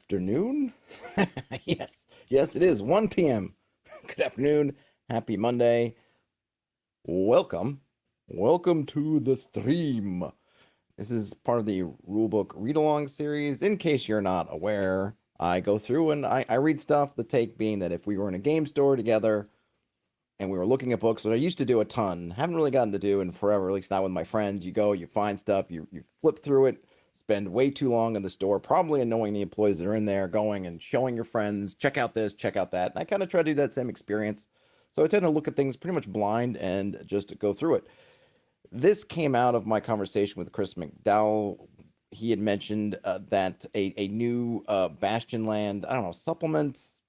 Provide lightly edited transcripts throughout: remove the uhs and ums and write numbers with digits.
afternoon. Yes, it is 1 p.m. Good afternoon. Happy Monday. Welcome. Welcome to the stream. This is part of the Rulebook read along series. In case you're not aware, I go through and I read stuff. The take being that if we were in a game store together and we were looking at books, what I used to do a ton, haven't really gotten to do in forever, at least not with my friends. You go, you find stuff, you flip through it, spend way too long in the store, probably annoying the employees that are in there, going and showing your friends, check out this, check out that. And I kind of try to do that same experience. So I tend to look at things pretty much blind and just go through it. This came out of my conversation with Chris McDowall. He had mentioned that a new Bastionland, I don't know, supplements,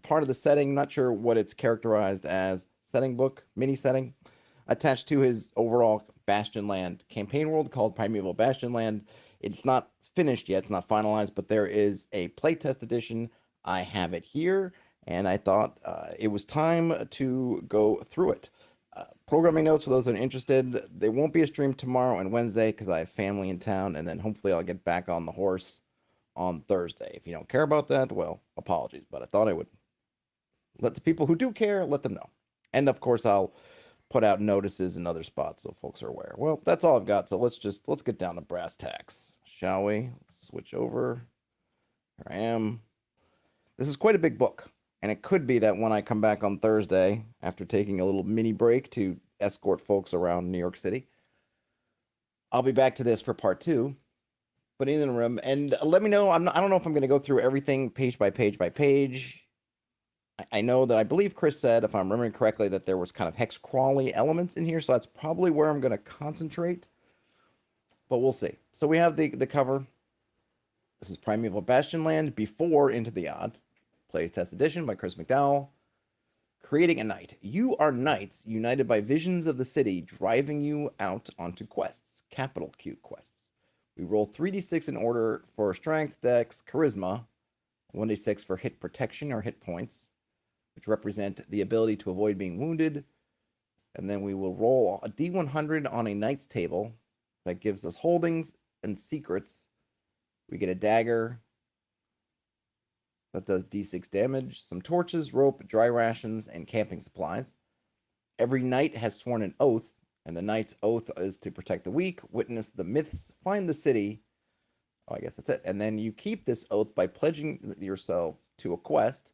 part of the setting, not sure what it's characterized as, setting book, mini setting, attached to his overall Bastionland campaign world called Primeval Bastionland. It's not finished yet, it's not finalized, but there is a playtest edition. I have it here, and I thought it was time to go through it. Programming notes for those that are interested. There won't be a stream tomorrow and Wednesday because I have family in town, and then hopefully I'll get back on the horse on Thursday. If you don't care about that, well, apologies, but I thought I would let the people who do care, let them know. And of course, I'll put out notices in other spots so folks are aware. Well, that's all I've got, so let's get down to brass tacks, shall we? Let's switch over. Here I am. This is quite a big book, and it could be that when I come back on Thursday, after taking a little mini break to escort folks around New York City, I'll be back to this for part 2. But in the room, and let me know. I don't know if I'm going to go through everything page by page by page. I know that I believe Chris said, if I'm remembering correctly, that there was kind of hex crawly elements in here, so that's probably where I'm going to concentrate. But we'll see. So we have the cover. This is Primeval Bastionland before Into the Odd, Playtest Edition by Chris McDowall. Creating a knight. You are knights united by visions of the city, driving you out onto quests, capital Q quests. We roll 3d6 in order for strength, dex, charisma, 1d6 for hit protection or hit points, which represent the ability to avoid being wounded. And then we will roll a d100 on a knight's table that gives us holdings and secrets. We get a dagger that does d6 damage, some torches, rope, dry rations, and camping supplies. Every knight has sworn an oath, and the knight's oath is to protect the weak, witness the myths, find the city. Oh, I guess that's it. And then you keep this oath by pledging yourself to a quest,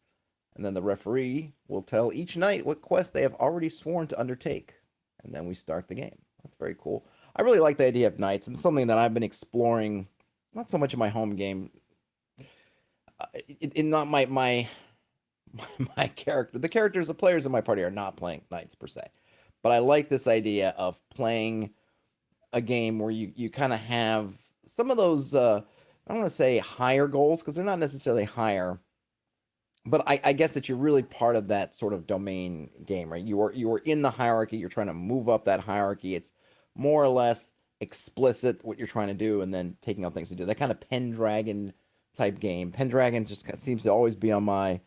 and then the referee will tell each knight what quest they have already sworn to undertake. And then we start the game. That's very cool. I really like the idea of knights, and something that I've been exploring, not so much in my home game, in not my character. The characters, the players in my party are not playing knights per se. But I like this idea of playing a game where you kind of have some of those, I don't want to say higher goals, because they're not necessarily higher, but I guess that you're really part of that sort of domain game, right? You are in the hierarchy, you're trying to move up that hierarchy. It's more or less explicit what you're trying to do, and then taking out things to do. That kind of Pendragon type game. Pendragon just seems to always be on my,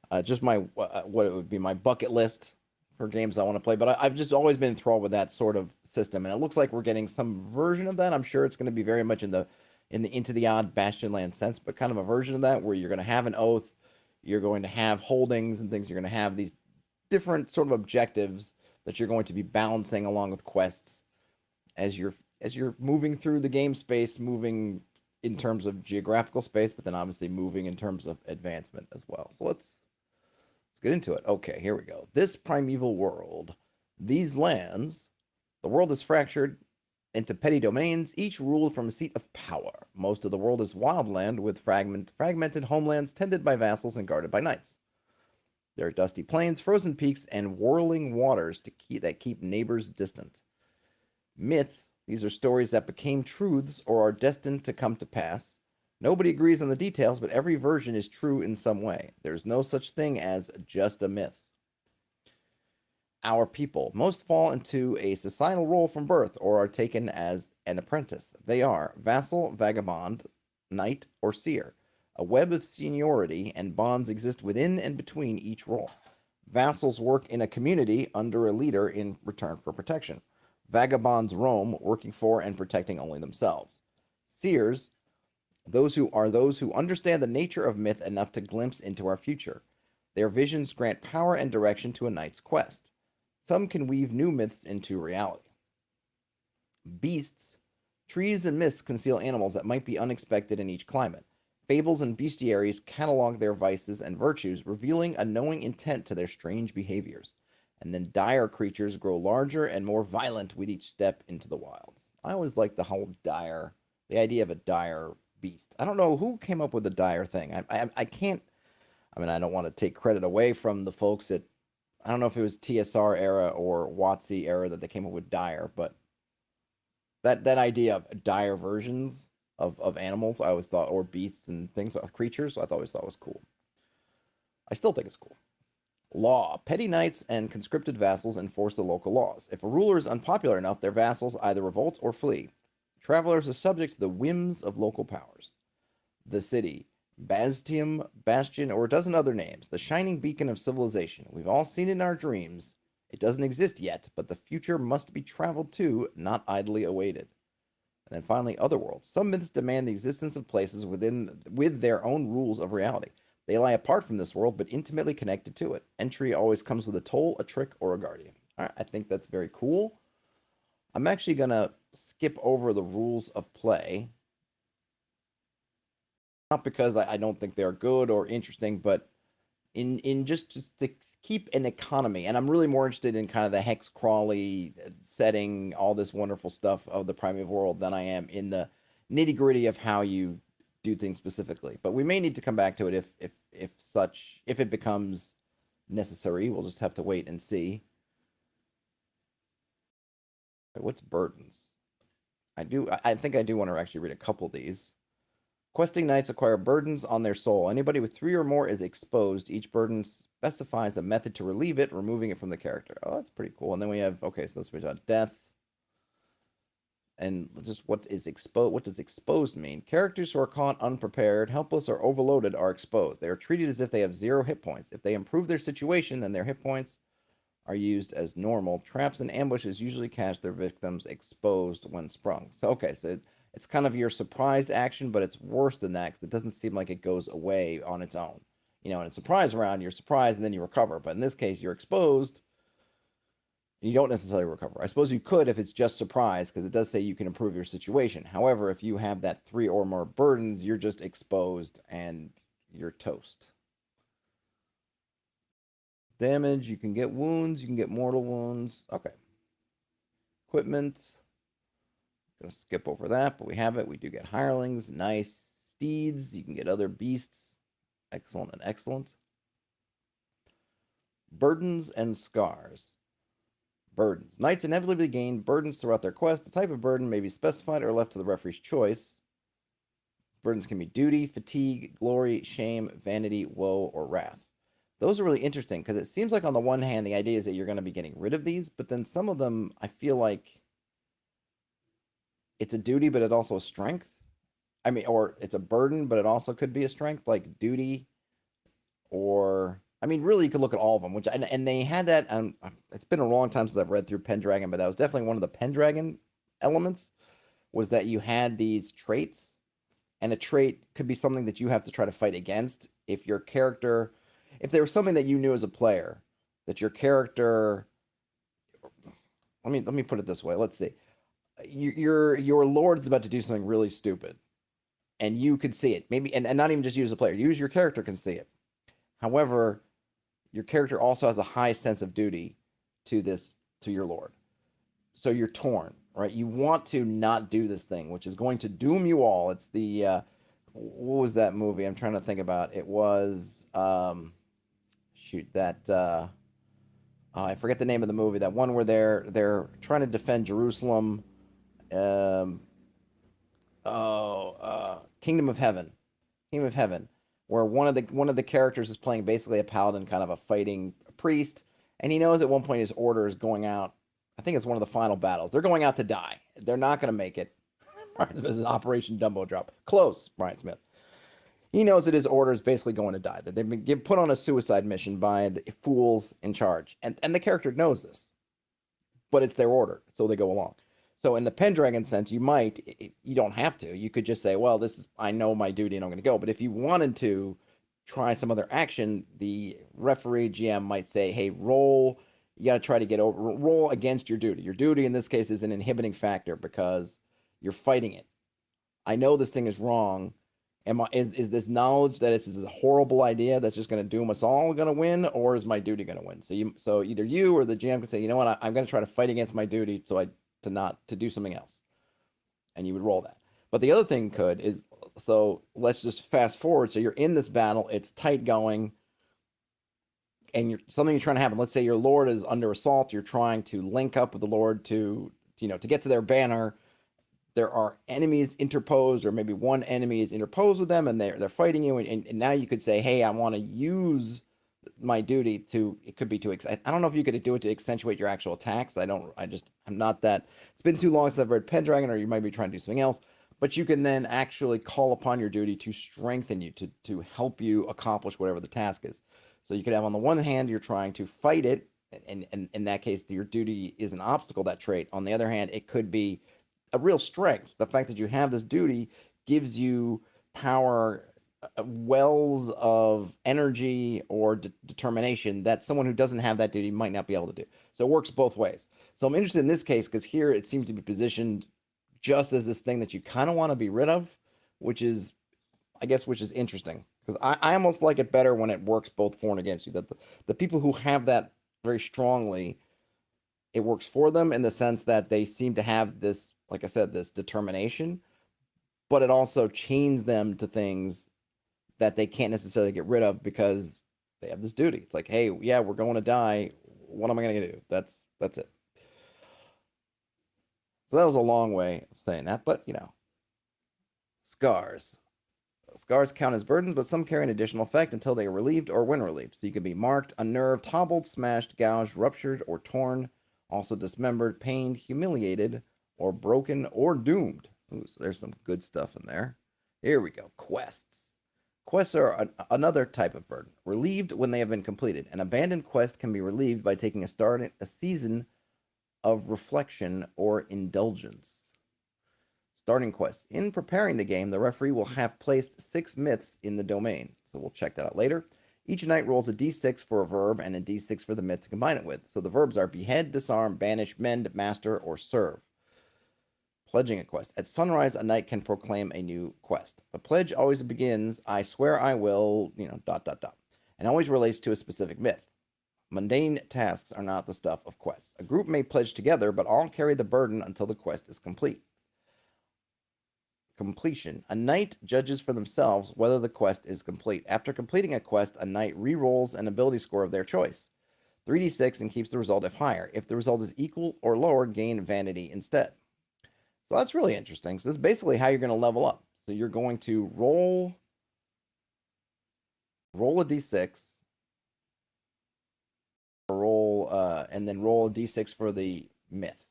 what it would be my bucket list for games I want to play. But I've just always been enthralled with that sort of system, and it looks like we're getting some version of that. I'm sure it's going to be very much in the Into the Odd Bastionland sense, but kind of a version of that where you're going to have an oath, you're going to have holdings and things, you're going to have these different sort of objectives that you're going to be balancing along with quests as you're moving through the game space, moving in terms of geographical space, but then obviously moving in terms of advancement as well. So let's get into it. Okay, here we go. This primeval world, these lands, the world is fractured into petty domains, each ruled from a seat of power. Most of the world is wildland with fragmented homelands tended by vassals and guarded by knights. There are dusty plains, frozen peaks, and whirling waters that keep neighbors distant. Myth. These are stories that became truths or are destined to come to pass. Nobody agrees on the details, but every version is true in some way. There's no such thing as just a myth. Our people. Most fall into a societal role from birth or are taken as an apprentice. They are vassal, vagabond, knight, or seer. A web of seniority and bonds exist within and between each role. Vassals work in a community under a leader in return for protection. Vagabonds roam, working for and protecting only themselves. Seers Those who understand the nature of myth enough to glimpse into our future. Their visions grant power and direction to a knight's quest. Some can weave new myths into reality. Beasts. Trees and mists conceal animals that might be unexpected in each climate. Fables and bestiaries catalog their vices and virtues, revealing a knowing intent to their strange behaviors. And then dire creatures grow larger and more violent with each step into the wilds. I always like the whole dire, the idea of a dire beast. I don't know who came up with the dire thing. I can't, I mean, I don't want to take credit away from the folks at, I don't know if it was TSR era or WotC era that they came up with dire, but that idea of dire versions of animals, I always thought, or beasts and things, creatures, I always thought was cool. I still think it's cool. Law. Petty knights and conscripted vassals enforce the local laws. If a ruler is unpopular enough, their vassals either revolt or flee. Travelers are subject to the whims of local powers. The city. Bastion, or a dozen other names. The shining beacon of civilization. We've all seen it in our dreams. It doesn't exist yet, but the future must be traveled to, not idly awaited. And then finally, Otherworld. Some myths demand the existence of places with their own rules of reality. They lie apart from this world, but intimately connected to it. Entry always comes with a toll, a trick, or a guardian. All right, I think that's very cool. I'm actually going to skip over the rules of play. Not because I don't think they're good or interesting, but in just to keep an economy. And I'm really more interested in kind of the hex crawly setting, all this wonderful stuff of the Primeval world than I am in the nitty gritty of how you do things specifically. But we may need to come back to it if it becomes necessary. We'll just have to wait and see. What's burdens? I think I do want to actually read a couple of these. Questing knights acquire burdens on their soul. Anybody with 3 or more is exposed. Each burden specifies a method to relieve it, removing it from the character. Oh, that's pretty cool. And then we have, okay, so let's switch out death. And just what does exposed mean? Characters who are caught unprepared, helpless, or overloaded are exposed. They are treated as if they have 0 hit points. If they improve their situation, then their hit points are used as normal. Traps and ambushes usually catch their victims exposed when sprung. So, okay, so it's kind of your surprised action, but it's worse than that because it doesn't seem like it goes away on its own. You know, in a surprise round, you're surprised and then you recover. But in this case, you're exposed. You don't necessarily recover. I suppose you could if it's just surprise, because it does say you can improve your situation. However, if you have that 3 or more burdens, you're just exposed and you're toast. Damage, you can get wounds, you can get mortal wounds. Okay. Equipment. Gonna skip over that, but we have it. We do get hirelings, nice. Steeds, you can get other beasts. Excellent and excellent. Burdens and scars. Burdens. Knights inevitably gain burdens throughout their quest. The type of burden may be specified or left to the referee's choice. Burdens can be duty, fatigue, glory, shame, vanity, woe, or wrath. Those are really interesting because it seems like on the one hand, the idea is that you're going to be getting rid of these, but then some of them, I feel like it's a duty, but it's also a strength. I mean, or it's a burden, but it also could be a strength, like duty, or I mean, really, you could look at all of them. Which and they had that. It's been a long time since I've read through Pendragon, but that was definitely one of the Pendragon elements. Was that you had these traits, and a trait could be something that you have to try to fight against. If your character, if there was something that you knew as a player, that your character, let me put it this way. Let's see. Your lord's about to do something really stupid, and you could see it. Maybe, and not even just you as a player. You as your character can see it. However, your character also has a high sense of duty to your lord. So you're torn, right? You want to not do this thing, which is going to doom you all. It's the what was that movie? I'm trying to think about. It was I forget the name of the movie. That one where they're trying to defend Jerusalem. Kingdom of Heaven, where one of the characters is playing basically a paladin, kind of a fighting priest, and he knows at one point his order is going out. I think it's one of the final battles. They're going out to die. They're not going to make it. Brian Smith is Operation Dumbo Drop. Close, Brian Smith. He knows that his order is basically going to die. That they've been put on a suicide mission by the fools in charge, and the character knows this, but it's their order, so they go along. So in the Pendragon sense, you don't have to. You could just say, well, I know my duty and I'm going to go. But if you wanted to try some other action, the referee GM might say, hey, roll. You got to try to roll against your duty. Your duty in this case is an inhibiting factor because you're fighting it. I know this thing is wrong. Is this knowledge that this is a horrible idea that's just going to doom us all going to win, or is my duty going to win? So either you or the GM can say, you know what, I'm going to try to fight against my duty to do something else, and you would roll that. But the other thing so let's just fast forward. So you're in this battle, it's tight going, and something you're trying to happen. Let's say your lord is under assault. You're trying to link up with the lord to get to their banner. There are enemies interposed, or maybe one enemy is interposed with them, and they're fighting you. And now you could say, hey, I want to use my duty it could be I don't know if you could do it to accentuate your actual attacks. I'm not that. It's been too long since I've read Pendragon, or you might be trying to do something else. But you can then actually call upon your duty to strengthen you, to help you accomplish whatever the task is. So you could have, on the one hand, you're trying to fight it, and in that case, your duty is an obstacle, that trait. On the other hand, it could be a real strength. The fact that you have this duty gives you power, wells of energy or determination that someone who doesn't have that duty might not be able to do. So it works both ways. So I'm interested in this case because here it seems to be positioned just as this thing that you kind of want to be rid of, which is interesting, because I almost like it better when it works both for and against you. That the people who have that very strongly, it works for them in the sense that they seem to have this, like I said, this determination, but it also chains them to things that they can't necessarily get rid of because they have this duty. It's like, hey, yeah, we're going to die. What am I going to do? That's it. So that was a long way of saying that, but scars. Scars count as burdens, but some carry an additional effect until they are relieved or when relieved. So you can be marked, unnerved, hobbled, smashed, gouged, ruptured, or torn, also dismembered, pained, humiliated, or broken, or doomed. Ooh, so there's some good stuff in there. Here we go. Quests. Quests are another type of burden. Relieved when they have been completed. An abandoned quest can be relieved by taking a season of reflection or indulgence. Starting quests. In preparing the game, the referee will have placed 6 myths in the domain. So we'll check that out later. Each knight rolls a d6 for a verb and a d6 for the myth to combine it with. So the verbs are behead, disarm, banish, mend, master, or serve. Pledging a quest. At sunrise, a knight can proclaim a new quest. The pledge always begins, I swear I will, ... and always relates to a specific myth. Mundane tasks are not the stuff of quests. A group may pledge together, but all carry the burden until the quest is complete. Completion. A knight judges for themselves whether the quest is complete. After completing a quest, a knight re-rolls an ability score of their choice, 3d6, and keeps the result if higher. If the result is equal or lower, gain vanity instead. So that's really interesting. So this is basically how you're going to level up. So you're going to roll a d6, and then roll a d6 for the myth.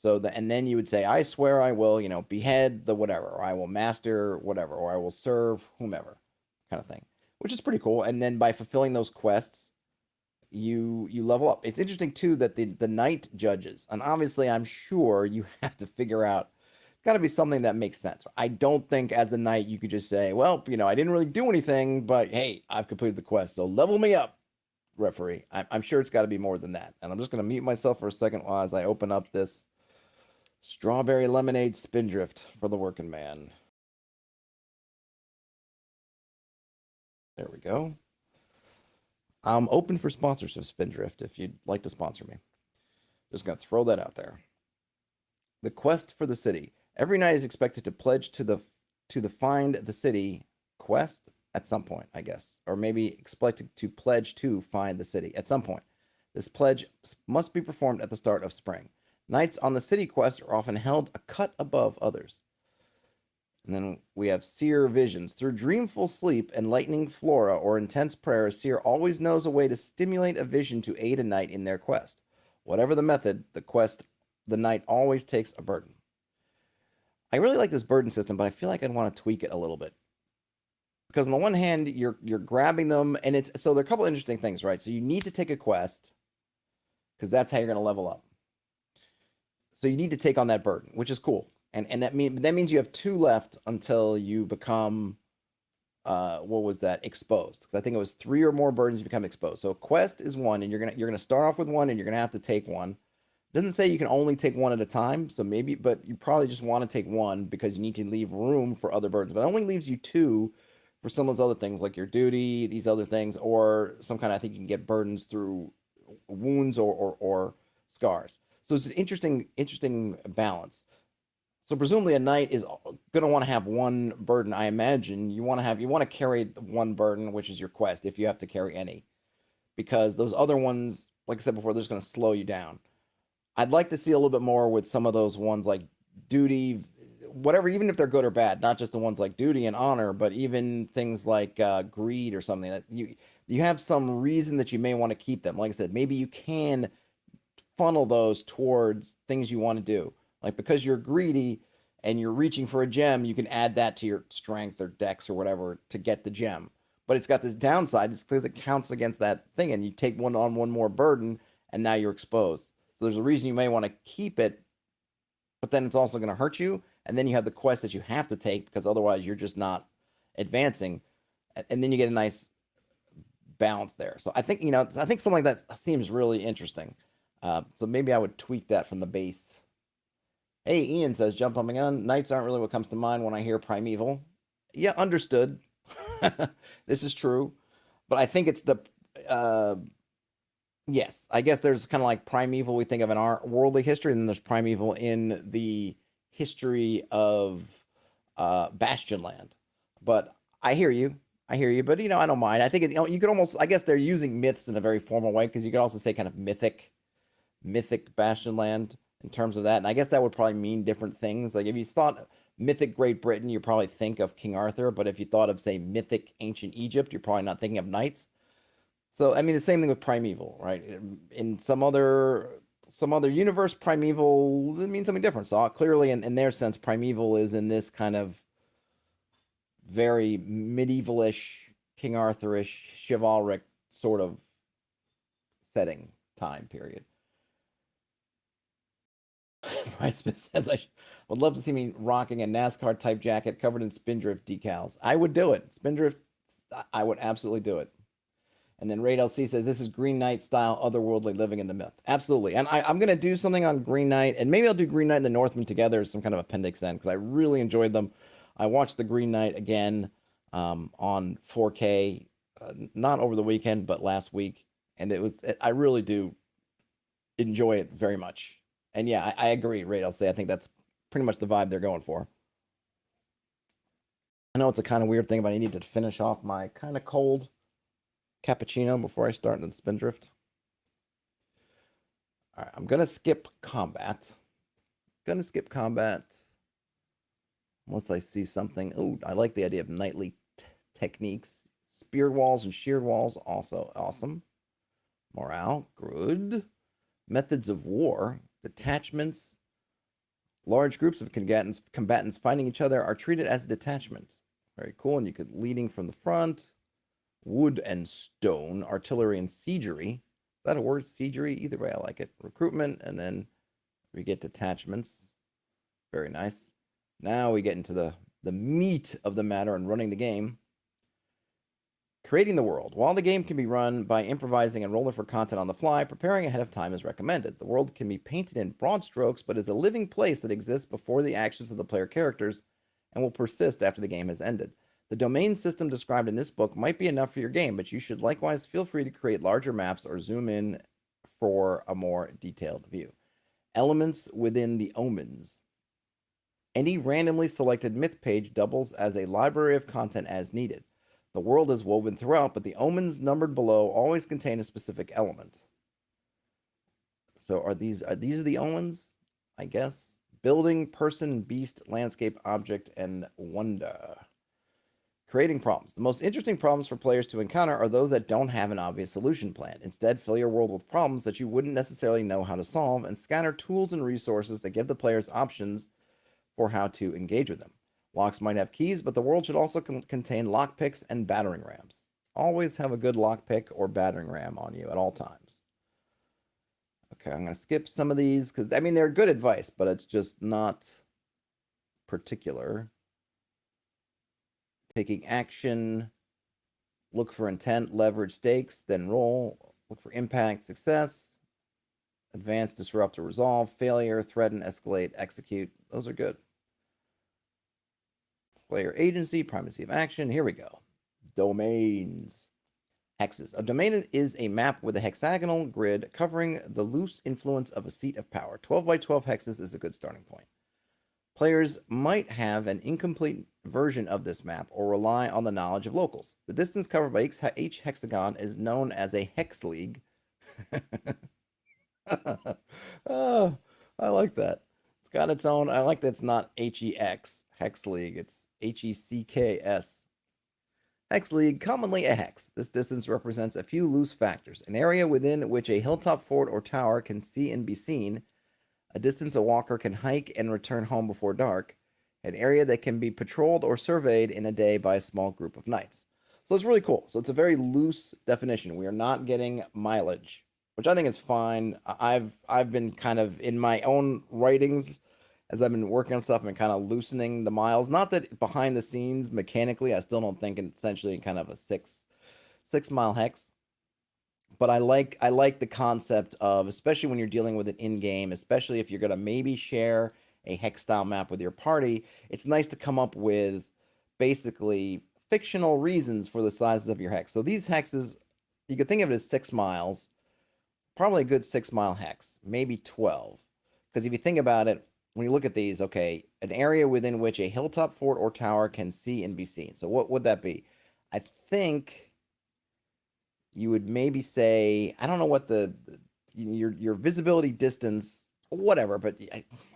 And then you would say, I swear I will, behead the whatever, or I will master whatever, or I will serve whomever, kind of thing, which is pretty cool. And then by fulfilling those quests, you level up. It's interesting too that the knight judges, and obviously I'm sure you have to figure out, got to be something that makes sense. I don't think as a knight you could just say, well, I didn't really do anything, but hey, I've completed the quest, so level me up, referee. I'm sure it's got to be more than that. And I'm just going to mute myself for a second while as I open up this strawberry lemonade spindrift for the working man. There we go. I'm open for sponsorship, Spindrift, if you'd like to sponsor me. Just going to throw that out there. The quest for the city. Every knight is expected to pledge to the find the city quest at some point, I guess. Or maybe expected to pledge to find the city at some point. This pledge must be performed at the start of spring. Knights on the city quest are often held a cut above others. And then we have seer visions. Through dreamful sleep, enlightening flora, or intense prayer, a seer always knows a way to stimulate a vision to aid a knight in their quest. Whatever the method, the knight always takes a burden. I really like this burden system, but I feel like I'd want to tweak it a little bit. Because on the one hand, you're grabbing them, and so there are a couple interesting things, right? So you need to take a quest, because that's how you're going to level up. So you need to take on that burden, which is cool. And that means you have two left until you become what was that, exposed? Because I think it was three or more burdens you become exposed. So quest is one, and you're gonna start off with one, and you're gonna have to take one. It doesn't say you can only take one at a time, so maybe, but you probably just want to take one because you need to leave room for other burdens. But it only leaves you two for some of those other things, like your duty, these other things, or some kind of, I think you can get burdens through wounds or scars. So it's an interesting balance. So presumably a knight is going to want to have one burden. I imagine you want to carry one burden, which is your quest, if you have to carry any, because those other ones, like I said before, they're just going to slow you down. I'd like to see a little bit more with some of those ones like duty, whatever, even if they're good or bad, not just the ones like duty and honor, but even things like greed or something that you have some reason that you may want to keep them. Like I said, maybe you can funnel those towards things you want to do. Like because you're greedy and you're reaching for a gem, you can add that to your strength or dex or whatever to get the gem. But it's got this downside. It's because it counts against that thing, and you take one more burden, and now you're exposed. So there's a reason you may want to keep it, but then it's also going to hurt you. And then you have the quest that you have to take because otherwise you're just not advancing. And then you get a nice balance there. So I think something like that seems really interesting. So maybe I would tweak that from the base. Hey, Ian says, jump on my gun. Knights aren't really what comes to mind when I hear Primeval. Yeah, understood. This is true. But I think it's the yes, I guess there's kind of like Primeval we think of in our worldly history, and then there's Primeval in the history of Bastionland. But I hear you. But I don't mind. I think you could almost, I guess they're using myths in a very formal way, because you could also say kind of mythic Bastionland in terms of that. And I guess that would probably mean different things. Like if you thought mythic Great Britain, you probably think of King Arthur. But if you thought of, say, mythic ancient Egypt, you're probably not thinking of knights. So I mean, the same thing with Primeval, right? In some other universe, Primeval means something different. So clearly, in their sense, Primeval is in this kind of very medievalish, King Arthurish, chivalric sort of setting time period. Brian Smith says, I would love to see me rocking a NASCAR type jacket covered in Spindrift decals. I would do it. Spindrift, I would absolutely do it. And then Raid LC says, this is Green Knight style, otherworldly living in the myth. Absolutely. And I'm going to do something on Green Knight, and maybe I'll do Green Knight and the Northmen together as some kind of appendix end, because I really enjoyed them. I watched the Green Knight again on 4K, not over the weekend, but last week. And I really do enjoy it very much. And yeah, I agree, Raid LC. I think that's pretty much the vibe they're going for. I know it's a kind of weird thing, but I need to finish off my kind of cold cappuccino before I start in the Spindrift. All right, I'm going to skip combat. Unless I see something. Oh, I like the idea of knightly techniques. Speared walls and sheared walls, also awesome. Morale, good. Methods of war. Detachments. Large groups of combatants fighting each other are treated as a detachment. Very cool. And you could leading from the front. Wood and stone, artillery and siegery. Is that a word? Siegery? Either way, I like it. Recruitment, and then we get detachments. Very nice. Now we get into the meat of the matter and running the game. Creating the world. While the game can be run by improvising and rolling for content on the fly, preparing ahead of time is recommended. The world can be painted in broad strokes, but is a living place that exists before the actions of the player characters and will persist after the game has ended. The domain system described in this book might be enough for your game, but you should likewise feel free to create larger maps or zoom in for a more detailed view. Elements within the omens. Any randomly selected myth page doubles as a library of content as needed. The world is woven throughout, but the omens numbered below always contain a specific element. So are these the omens? I guess. Building, person, beast, landscape, object, and wonder. Creating problems. The most interesting problems for players to encounter are those that don't have an obvious solution plan. Instead, fill your world with problems that you wouldn't necessarily know how to solve, and scatter tools and resources that give the players options for how to engage with them. Locks might have keys, but the world should also contain lockpicks and battering rams. Always have a good lockpick or battering ram on you at all times. Okay, I'm going to skip some of these because, I mean, they're good advice, but it's just not particular. Taking action, look for intent, leverage stakes, then roll. Look for impact, success, advance, disrupt, or resolve, failure, threaten, escalate, execute. Those are good. Player agency, primacy of action. Here we go. Domains. Hexes. A domain is a map with a hexagonal grid covering the loose influence of a seat of power. 12 by 12 hexes is a good starting point. Players might have an incomplete version of this map or rely on the knowledge of locals. The distance covered by each hexagon is known as a hex league. Oh, I like that. It's got its own. I like that it's not HEX, Hex League. It's HECKS. Hex League, commonly a hex. This distance represents a few loose factors. An area within which a hilltop, fort, or tower can see and be seen. A distance a walker can hike and return home before dark. An area that can be patrolled or surveyed in a day by a small group of knights. So it's really cool. So it's a very loose definition. We are not getting mileage, which I think is fine. I've been kind of in my own writings as I've been working on stuff and kind of loosening the miles. Not that behind the scenes mechanically, I still don't think essentially kind of a 6 mile hex. But I like the concept of, especially when you're dealing with it in game, especially if you're gonna maybe share a hex style map with your party, it's nice to come up with basically fictional reasons for the sizes of your hex. So these hexes, you could think of it as 6 miles, probably a good 6 mile hex, maybe 12. Because if you think about it, when you look at these, okay, an area within which a hilltop, fort, or tower can see and be seen. So what would that be? I think you would maybe say, I don't know what your visibility distance, whatever, but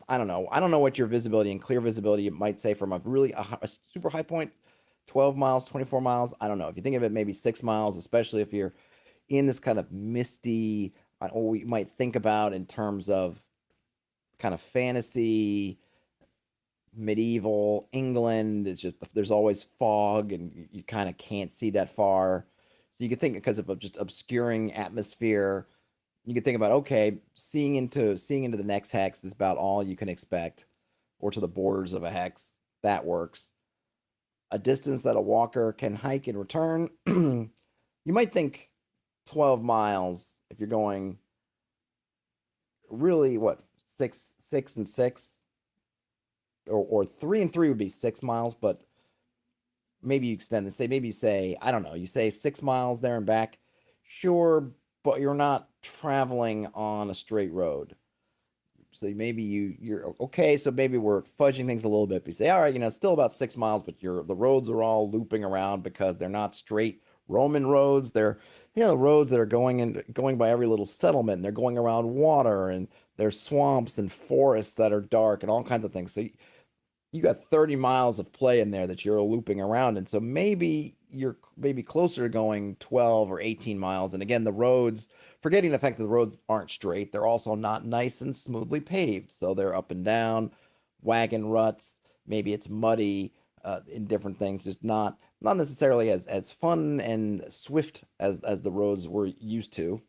I don't know. I don't know what your visibility and clear visibility might say from a super high point, 12 miles, 24 miles. I don't know. If you think of it, maybe 6 miles, especially if you're in this kind of misty, or we might think about in terms of kind of fantasy, medieval England. It's just there's always fog and you kind of can't see that far. So you could think, because of just obscuring atmosphere, you could think about, okay, seeing into the next hex is about all you can expect, or to the borders of a hex. That works. A distance that a walker can hike and return. You might think 12 miles if you're going really, what, 6 and 6, or 3 and 3 would be 6 miles, but maybe you extend and say, maybe you say, I don't know, you say 6 miles there and back. Sure, but you're not traveling on a straight road. So maybe you're okay. So maybe we're fudging things a little bit. But you say, all right, it's still about 6 miles, but the roads are all looping around because they're not straight Roman roads. They're the roads that are going by every little settlement. And they're going around water, and there's swamps and forests that are dark and all kinds of things. So you got 30 miles of play in there that you're looping around. And so maybe you're closer to going 12 or 18 miles. And again, the roads, forgetting the fact that the roads aren't straight, they're also not nice and smoothly paved. So they're up and down, wagon ruts. Maybe it's muddy in different things. Just not necessarily as fun and swift as the roads we're used to.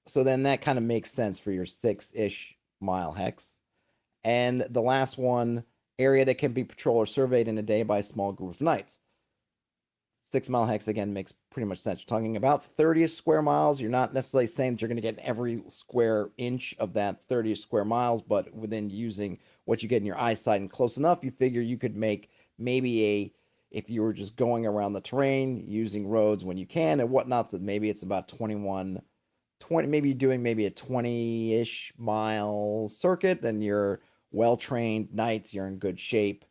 So then that kind of makes sense for your 6-ish mile hex. And the last one, area that can be patrolled or surveyed in a day by a small group of knights. 6 mile hex, again, makes pretty much sense. You're talking about 30 square miles. You're not necessarily saying that you're going to get every square inch of that 30 square miles, but within using what you get in your eyesight and close enough, you figure you could make maybe if you were just going around the terrain, using roads when you can and whatnot, that maybe it's about 20, maybe you're doing maybe a 20-ish mile circuit, then you're well-trained knights, you're in good shape.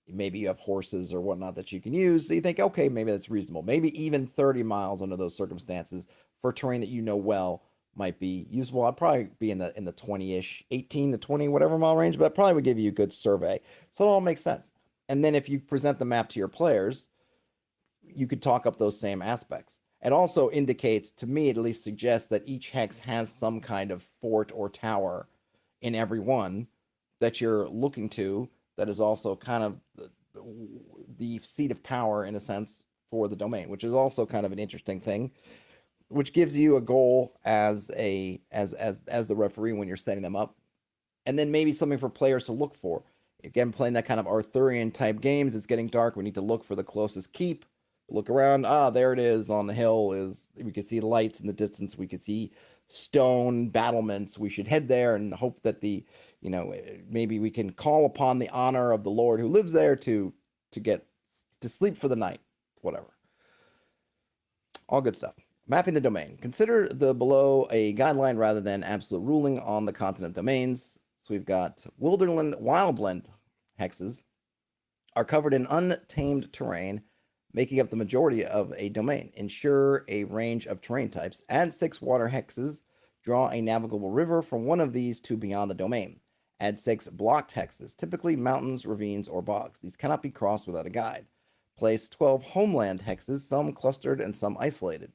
Maybe you have horses or whatnot that you can use. So you think, okay, maybe that's reasonable. Maybe even 30 miles under those circumstances for terrain that well might be usable. I'd probably be in the 20-ish, 18 to 20, whatever mile range, but that probably would give you a good survey. So it all makes sense. And then if you present the map to your players, you could talk up those same aspects. It also indicates, to me at least, suggests that each hex has some kind of fort or tower in every one that you're looking to, that is also kind of the seat of power, in a sense, for the domain, which is also kind of an interesting thing. which gives you a goal as as the referee when you're setting them up, and then maybe something for players to look for. Again, playing that kind of Arthurian type games, it's getting dark. We need to look for the closest keep. Look around. Ah, there it is on the hill. Is we can see lights in the distance. We can see stone battlements. We should head there and hope that maybe we can call upon the honor of the Lord who lives there to get to sleep for the night. Whatever. All good stuff. Mapping the domain. Consider the below a guideline rather than absolute ruling on the content of domains. So we've got wildland hexes are covered in untamed terrain, making up the majority of a domain. Ensure a range of terrain types. Add 6 water hexes. Draw a navigable river from one of these to beyond the domain. Add 6 blocked hexes, typically mountains, ravines, or bogs. These cannot be crossed without a guide. Place 12 homeland hexes, some clustered and some isolated.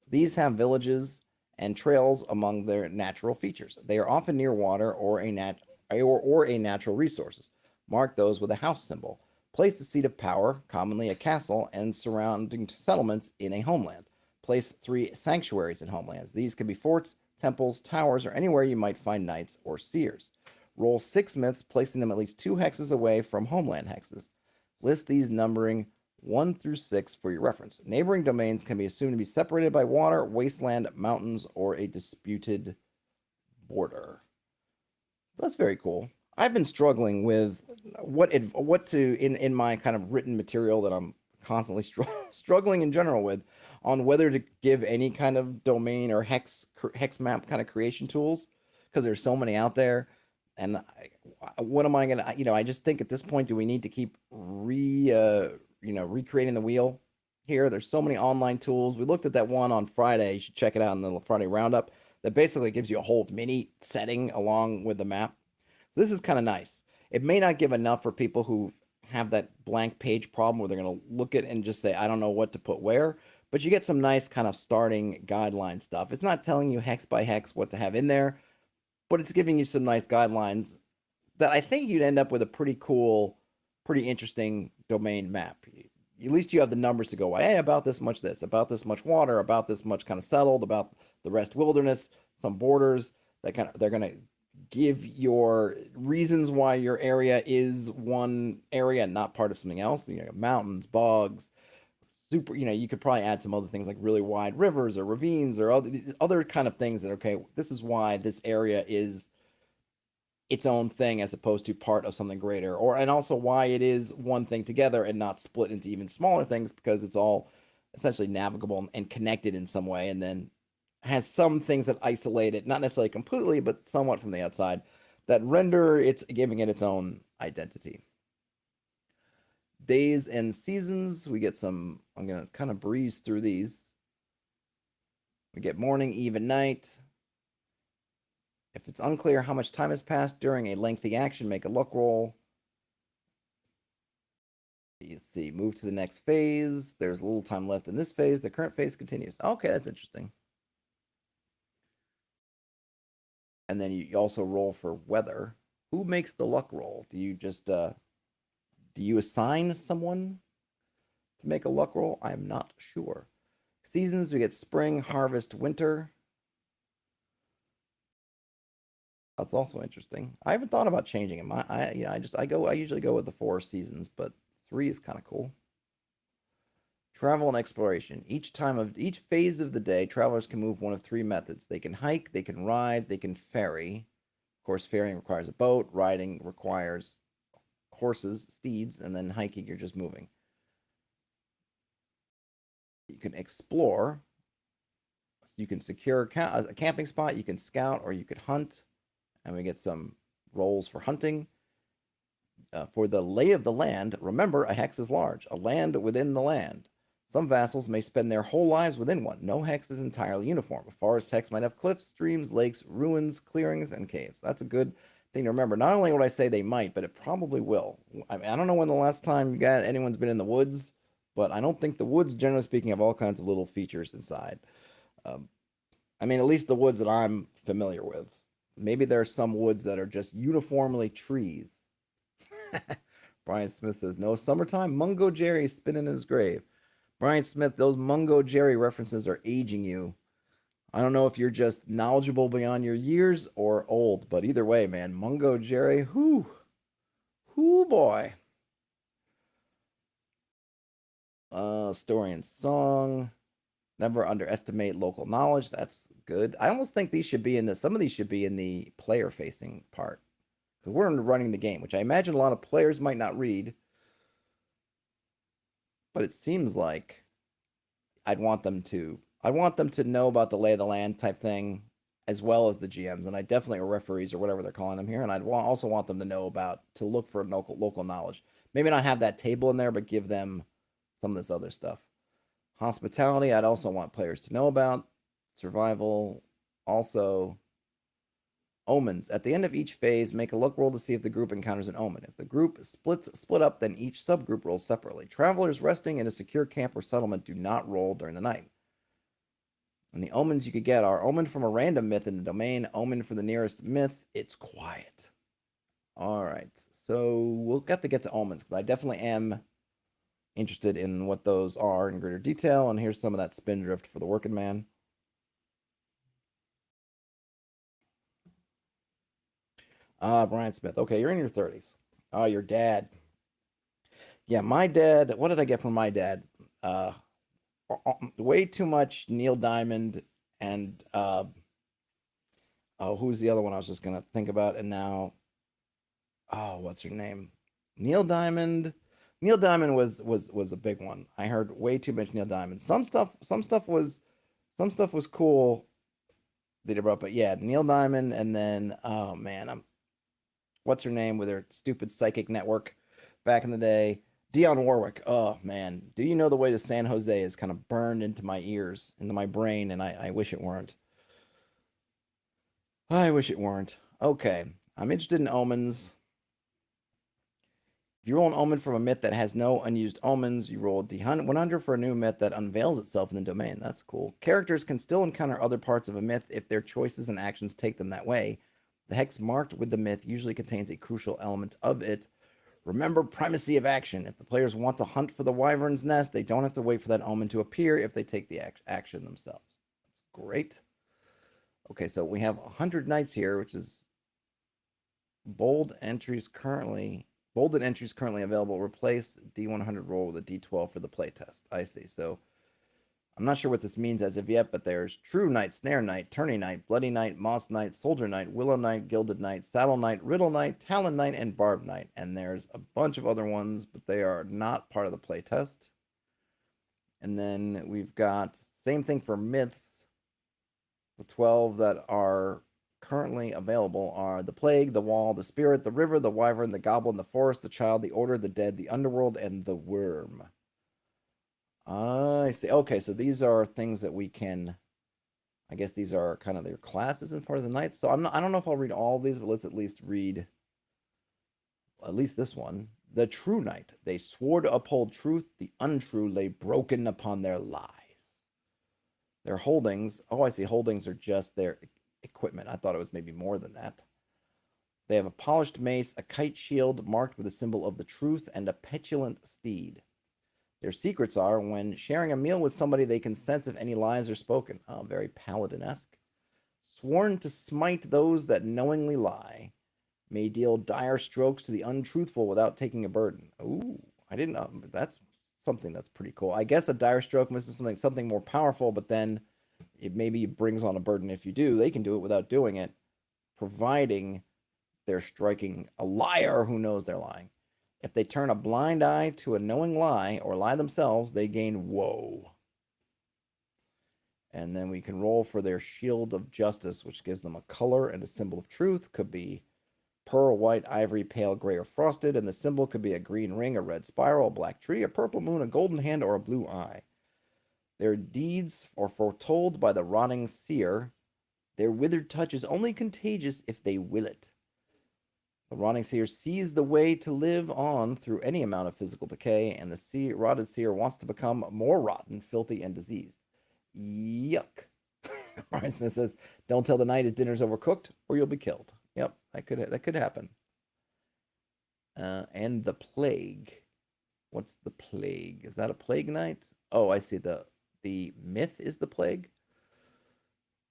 These have villages and trails among their natural features. They are often near water or a natural resources. Mark those with a house symbol. Place the seat of power, commonly a castle, and surrounding settlements in a homeland. Place 3 sanctuaries in homelands. These can be forts, temples, towers, or anywhere you might find knights or seers. Roll 6 myths, placing them at least 2 hexes away from homeland hexes. List these numbering 1 through 6 for your reference. Neighboring domains can be assumed to be separated by water, wasteland, mountains, or a disputed border. That's very cool. I've been struggling with what to in my kind of written material that I'm constantly struggling in general with, on whether to give any kind of domain or hex map kind of creation tools, because there's so many out there. And what am I gonna? I just think at this point, do we need to keep recreating the wheel here? There's so many online tools. We looked at that one on Friday. You should check it out in the Friday roundup. That basically gives you a whole mini setting along with the map. So this is kind of nice. It may not give enough for people who have that blank page problem where they're going to look at it and just say, I don't know what to put where. But you get some nice kind of starting guideline stuff. It's not telling you hex by hex what to have in there, but it's giving you some nice guidelines that I think you'd end up with a pretty cool, pretty interesting domain map. At least you have the numbers to go, hey, about this much this, about this much water, about this much kind of settled, about the rest wilderness, some borders. They're going to give your reasons why your area is one area and not part of something else. Mountains, bogs, you could probably add some other things like really wide rivers or ravines or other kind of things that, okay, this is why this area is its own thing as opposed to part of something greater, and also why it is one thing together and not split into even smaller things, because it's all essentially navigable and connected in some way, and then has some things that isolate it, not necessarily completely, but somewhat from the outside, that render giving it its own identity. Days and seasons, we get some, I'm going to kind of breeze through these. We get morning, eve, and night. If it's unclear how much time has passed during a lengthy action, make a luck roll. Let's see, move to the next phase. There's a little time left in this phase. The current phase continues. Okay, that's interesting. And then you also roll for weather. Who makes the luck roll? Do you just do you assign someone to make a luck roll? I'm not sure. Seasons, we get spring, harvest, winter. That's also interesting. I haven't thought about changing them. I usually go with the 4 seasons, but 3 is kind of cool. Travel and exploration. Each phase of the day, travelers can move one of 3 methods. They can hike, they can ride, they can ferry. Of course, ferrying requires a boat, riding requires horses, steeds, and then hiking, you're just moving. You can explore. So you can secure a camping spot, you can scout, or you could hunt. And we get some rolls for hunting. For the lay of the land, remember, a hex is large, a land within the land. Some vassals may spend their whole lives within one. No hex is entirely uniform. A forest hex might have cliffs, streams, lakes, ruins, clearings, and caves. That's a good thing to remember. Not only would I say they might, but it probably will. I mean, I don't know when the last time anyone's been in the woods, but I don't think the woods, generally speaking, have all kinds of little features inside. I mean, at least the woods that I'm familiar with. Maybe there are some woods that are just uniformly trees. Brian Smith says, no summertime, Mungo Jerry spinning in his grave. Brian Smith, those Mungo Jerry references are aging you. I don't know if you're just knowledgeable beyond your years or old, but either way, man, Mungo Jerry, whoo boy. Story and song. Never underestimate local knowledge. That's good. I almost think these should be in the. Some of these should be in the player-facing part because we're running the game, which I imagine a lot of players might not read. But it seems like I'd want them to. I want them to know about the lay of the land type thing, as well as the GMs, and I definitely or referees or whatever they're calling them here. And also want them to know about to look for local knowledge. Maybe not have that table in there, but give them some of this other stuff. Hospitality, I'd also want players to know about. Survival, also. Omens. At the end of each phase, make a luck roll to see if the group encounters an omen. If the group split up, then each subgroup rolls separately. Travelers resting in a secure camp or settlement do not roll during the night. And the omens you could get are omen from a random myth in the domain, omen for the nearest myth. It's quiet. All right, so we'll get to omens because I definitely am interested in what those are in greater detail. And here's some of that spindrift for the working man. Brian Smith. Okay, you're in your 30s. Oh, your dad. Yeah, my dad. What did I get from my dad? Way too much Neil Diamond and oh, who's the other one I was just gonna think about? And now, oh, what's her name? Neil Diamond. Neil Diamond was a big one. I heard way too much Neil Diamond. Some stuff was cool that he brought, but yeah, Neil Diamond, and then oh man, what's her name with her stupid psychic network back in the day? Dionne Warwick. Oh man, do you know the way to San Jose is kind of burned into my ears, into my brain, and I wish it weren't. I wish it weren't. Okay, I'm interested in omens. If you roll an omen from a myth that has no unused omens, you roll D100 for a new myth that unveils itself in the domain. That's cool. Characters can still encounter other parts of a myth if their choices and actions take them that way. The hex marked with the myth usually contains a crucial element of it. Remember primacy of action. If the players want to hunt for the wyvern's nest, they don't have to wait for that omen to appear if they take the action themselves. That's great. Okay, so we have 100 knights here, which is bolded entries currently available. Replace D100 roll with a D12 for the playtest. I see. So I'm not sure what this means as of yet, but there's True Knight, Snare Knight, Tourney Knight, Bloody Knight, Moss Knight, Soldier Knight, Willow Knight, Gilded Knight, Saddle Knight, Riddle Knight, Talon Knight, and Barb Knight. And there's a bunch of other ones, but they are not part of the playtest. And then we've got same thing for myths. The 12 that are currently available are the Plague, the Wall, the Spirit, the River, the Wyvern, the Goblin, the Forest, the Child, the Order, the Dead, the Underworld, and the Worm. I see. Okay, so these are things that we can. I guess these are kind of their classes in part of the knights. So I don't know if I'll read all of these, but let's at least read at least this one. The True Knight. They swore to uphold truth. The untrue lay broken upon their lies. Their holdings. Oh, I see. Holdings are just their equipment. I thought it was maybe more than that. They have a polished mace, a kite shield marked with a symbol of the truth, and a petulant steed. Their secrets are when sharing a meal with somebody, they can sense if any lies are spoken. Oh, very paladin-esque. Sworn to smite those that knowingly lie. May deal dire strokes to the untruthful without taking a burden. Ooh, I didn't know. That's something that's pretty cool. I guess a dire stroke must be something more powerful, but then it maybe brings on a burden if you do. They can do it without doing it, providing they're striking a liar who knows they're lying. If they turn a blind eye to a knowing lie or lie themselves, they gain woe. And then we can roll for their shield of justice, which gives them a color and a symbol of truth. Could be pearl, white, ivory, pale, gray, or frosted. And the symbol could be a green ring, a red spiral, a black tree, a purple moon, a golden hand, or a blue eye. Their deeds are foretold by the rotting seer. Their withered touch is only contagious if they will it. The rotting seer sees the way to live on through any amount of physical decay, and the rotted seer wants to become more rotten, filthy, and diseased. Yuck. Ryan Smith says, don't tell the knight his dinner's overcooked, or you'll be killed. Yep, that could happen. And the plague. What's the plague? Is that a plague knight? Oh, I see. The myth is the plague.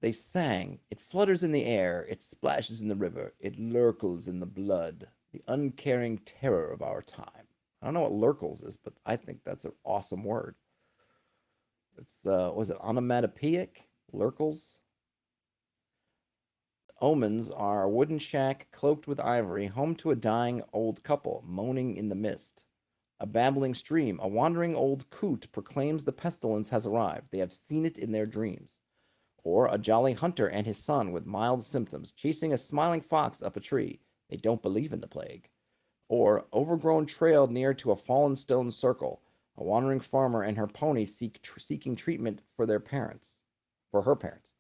They sang. It flutters in the air. It splashes in the river. It lurkles in the blood. The uncaring terror of our time. I don't know what lurkles is, but I think that's an awesome word. It's was it onomatopoeic? Lurkles. Omens are a wooden shack cloaked with ivory, home to a dying old couple moaning in the mist. A babbling stream, a wandering old coot proclaims the pestilence has arrived. They have seen it in their dreams. Or a jolly hunter and his son with mild symptoms, chasing a smiling fox up a tree. They don't believe in the plague. Or overgrown trail near to a fallen stone circle. A wandering farmer and her pony seeking treatment for their parents, for her parents.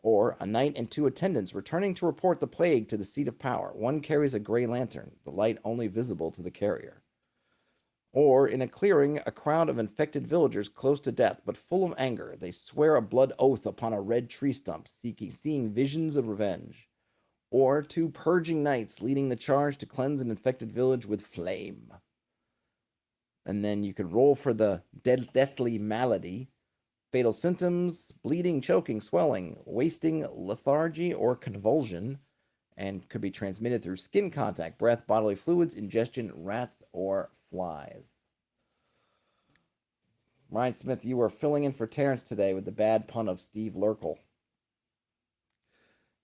Or a knight and two attendants returning to report the plague to the seat of power. One carries a gray lantern, the light only visible to the carrier. Or in a clearing, a crowd of infected villagers close to death, but full of anger, they swear a blood oath upon a red tree stump, seeing visions of revenge. Or two purging knights leading the charge to cleanse an infected village with flame. And then you could roll for the deathly malady, fatal symptoms, bleeding, choking, swelling, wasting, lethargy, or convulsion, and could be transmitted through skin contact, breath, bodily fluids, ingestion, rats, or flies. Ryan Smith, you are filling in for Terrence today with the bad pun of Steve Lurkel.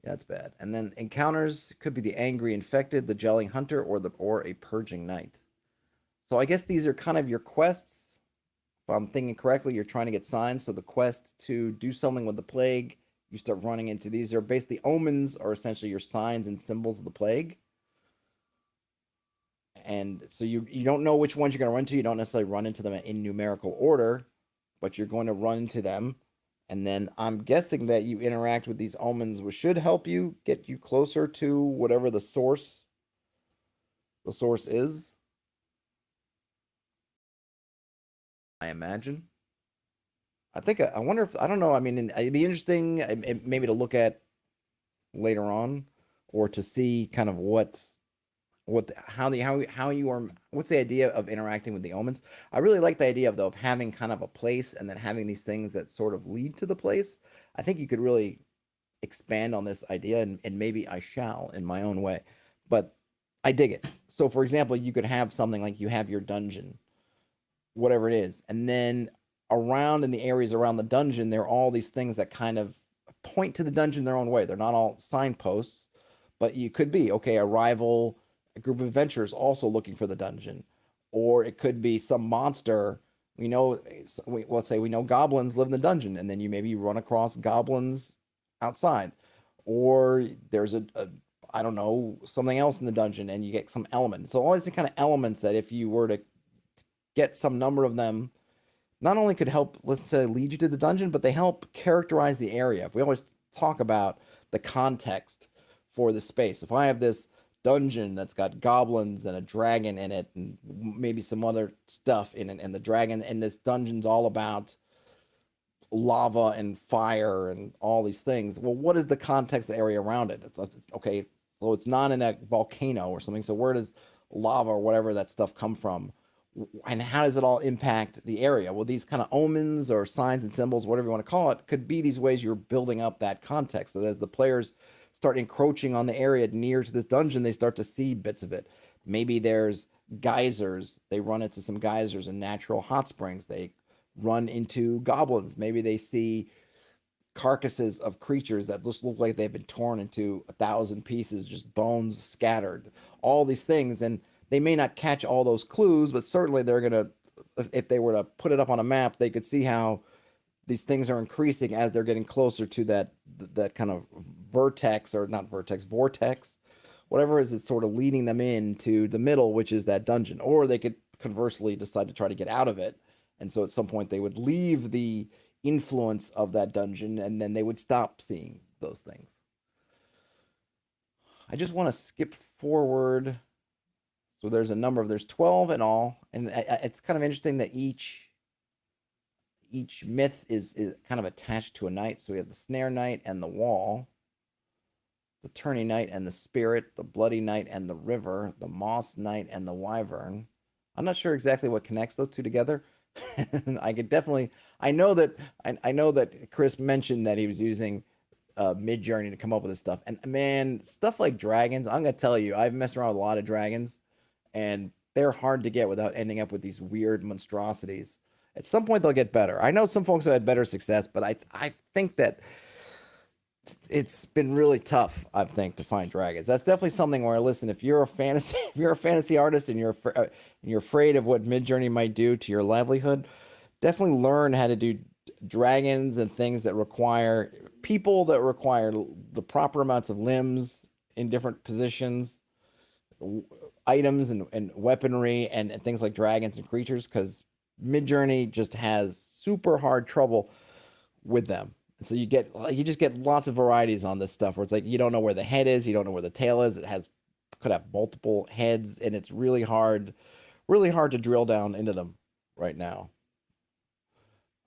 Yeah, that's bad. And then encounters could be the angry infected, the gelling hunter, or a purging knight. So I guess these are kind of your quests. If I'm thinking correctly, you're trying to get signs. So the quest to do something with the plague, you start running into these. Are basically omens are essentially your signs and symbols of the plague. And so you don't know which ones you're going to run to. You don't necessarily run into them in numerical order, but you're going to run into them. And then I'm guessing that you interact with these omens, which should help you get you closer to whatever the source is. I imagine. I wonder if I don't know. I mean, it'd be interesting maybe to look at later on, or to see kind of how you are. What's the idea of interacting with the omens? I really like the idea of though of having kind of a place and then having these things that sort of lead to the place. I think you could really expand on this idea, and maybe I shall in my own way, but I dig it. So, for example, you could have something like you have your dungeon, whatever it is, and then around in the areas around the dungeon, there are all these things that kind of point to the dungeon their own way. They're not all signposts, but you could be okay, a group of adventurers also looking for the dungeon, or it could be some monster. Let's say we know goblins live in the dungeon, and then you maybe run across goblins outside, or there's a I don't know, something else in the dungeon, and you get some element. So all these kind of elements that if you were to get some number of them, not only could help, let's say, lead you to the dungeon, but they help characterize the area. If we always talk about the context for the space, if I have this dungeon that's got goblins and a dragon in it, and maybe some other stuff in it, and the dragon, and this dungeon's all about lava and fire and all these things. Well, what is the context area around it? Okay, so it's not in a volcano or something. So where does lava or whatever that stuff come from? And how does it all impact the area? Well, these kind of omens or signs and symbols, whatever you want to call it, could be these ways you're building up that context. So as the players start encroaching on the area near to this dungeon, they start to see bits of it. Maybe there's geysers. They run into some geysers and natural hot springs. They run into goblins. Maybe they see carcasses of creatures that just look like they've been torn into 1,000 pieces, just bones scattered, all these things. And they may not catch all those clues, but certainly they're going to, if they were to put it up on a map, they could see how these things are increasing as they're getting closer to that kind of vortex, whatever it is, it's sort of leading them into the middle, which is that dungeon. Or they could conversely decide to try to get out of it. And so at some point they would leave the influence of that dungeon, and then they would stop seeing those things. I just want to skip forward. So there's 12 in all, and it's kind of interesting that each myth is kind of attached to a knight. So we have the snare knight and the wall, the tourney knight and the spirit, the bloody knight and the river, the moss knight and the wyvern, I'm not sure exactly what connects those two together. I could definitely. I know that Chris mentioned that he was using Mid Journey to come up with this stuff. And man, stuff like dragons. I'm gonna tell you, I've messed around with a lot of dragons, and they're hard to get without ending up with these weird monstrosities. At some point, they'll get better. I know some folks have had better success, but I think that it's been really tough, I think, to find dragons. That's definitely something where, listen, if you're a fantasy if you're a fantasy artist and you're afraid of what Midjourney might do to your livelihood, definitely learn how to do dragons and things that require people that require the proper amounts of limbs in different positions, items and weaponry and things like dragons and creatures, because Midjourney just has super hard trouble with them. So you just get lots of varieties on this stuff where it's like you don't know where the head is, you don't know where the tail is. Could have multiple heads, and it's really hard to drill down into them right now.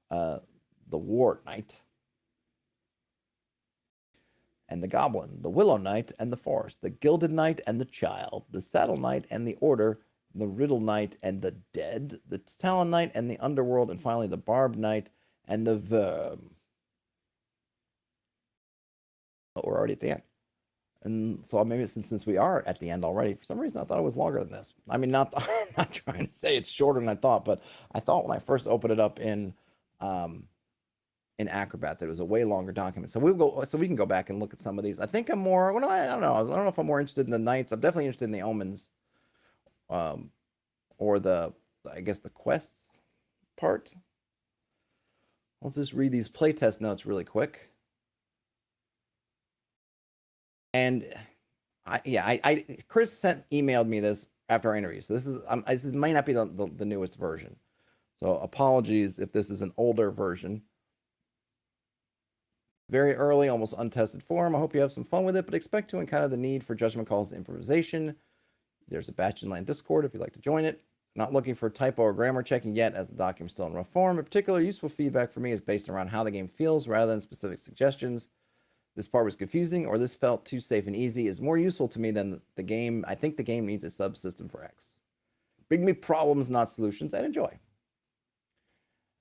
The War Knight and the Goblin, the Willow Knight and the Forest, the Gilded Knight and the Child, the Saddle Knight and the Order, the Riddle Knight and the Dead, the Talon Knight and the Underworld, and finally the Barbed Knight and the Verb. But we're already at the end. And so maybe since we are at the end already, for some reason I thought it was longer than this. I mean, I'm not trying to say it's shorter than I thought, but I thought when I first opened it up in Acrobat that it was a way longer document. So we can go back and look at some of these. I think I'm more, well, I don't know. I don't know if I'm more interested in the Knights. I'm definitely interested in the Omens, or I guess the quests part. Let's just read these playtest notes really quick. And Chris emailed me this after our interview. So this might not be the newest version. So apologies if this is an older version. Very early, almost untested form. I hope you have some fun with it, but expect to encounter the need for judgment calls and improvisation. There's a Bastionland Discord if you'd like to join it. Not looking for typo or grammar checking yet, as the document's still in rough form. In particular, useful feedback for me is based around how the game feels rather than specific suggestions. This part was confusing, or this felt too safe and easy, is more useful to me than the game. I think the game needs a subsystem for X. Bring me problems, not solutions, and enjoy.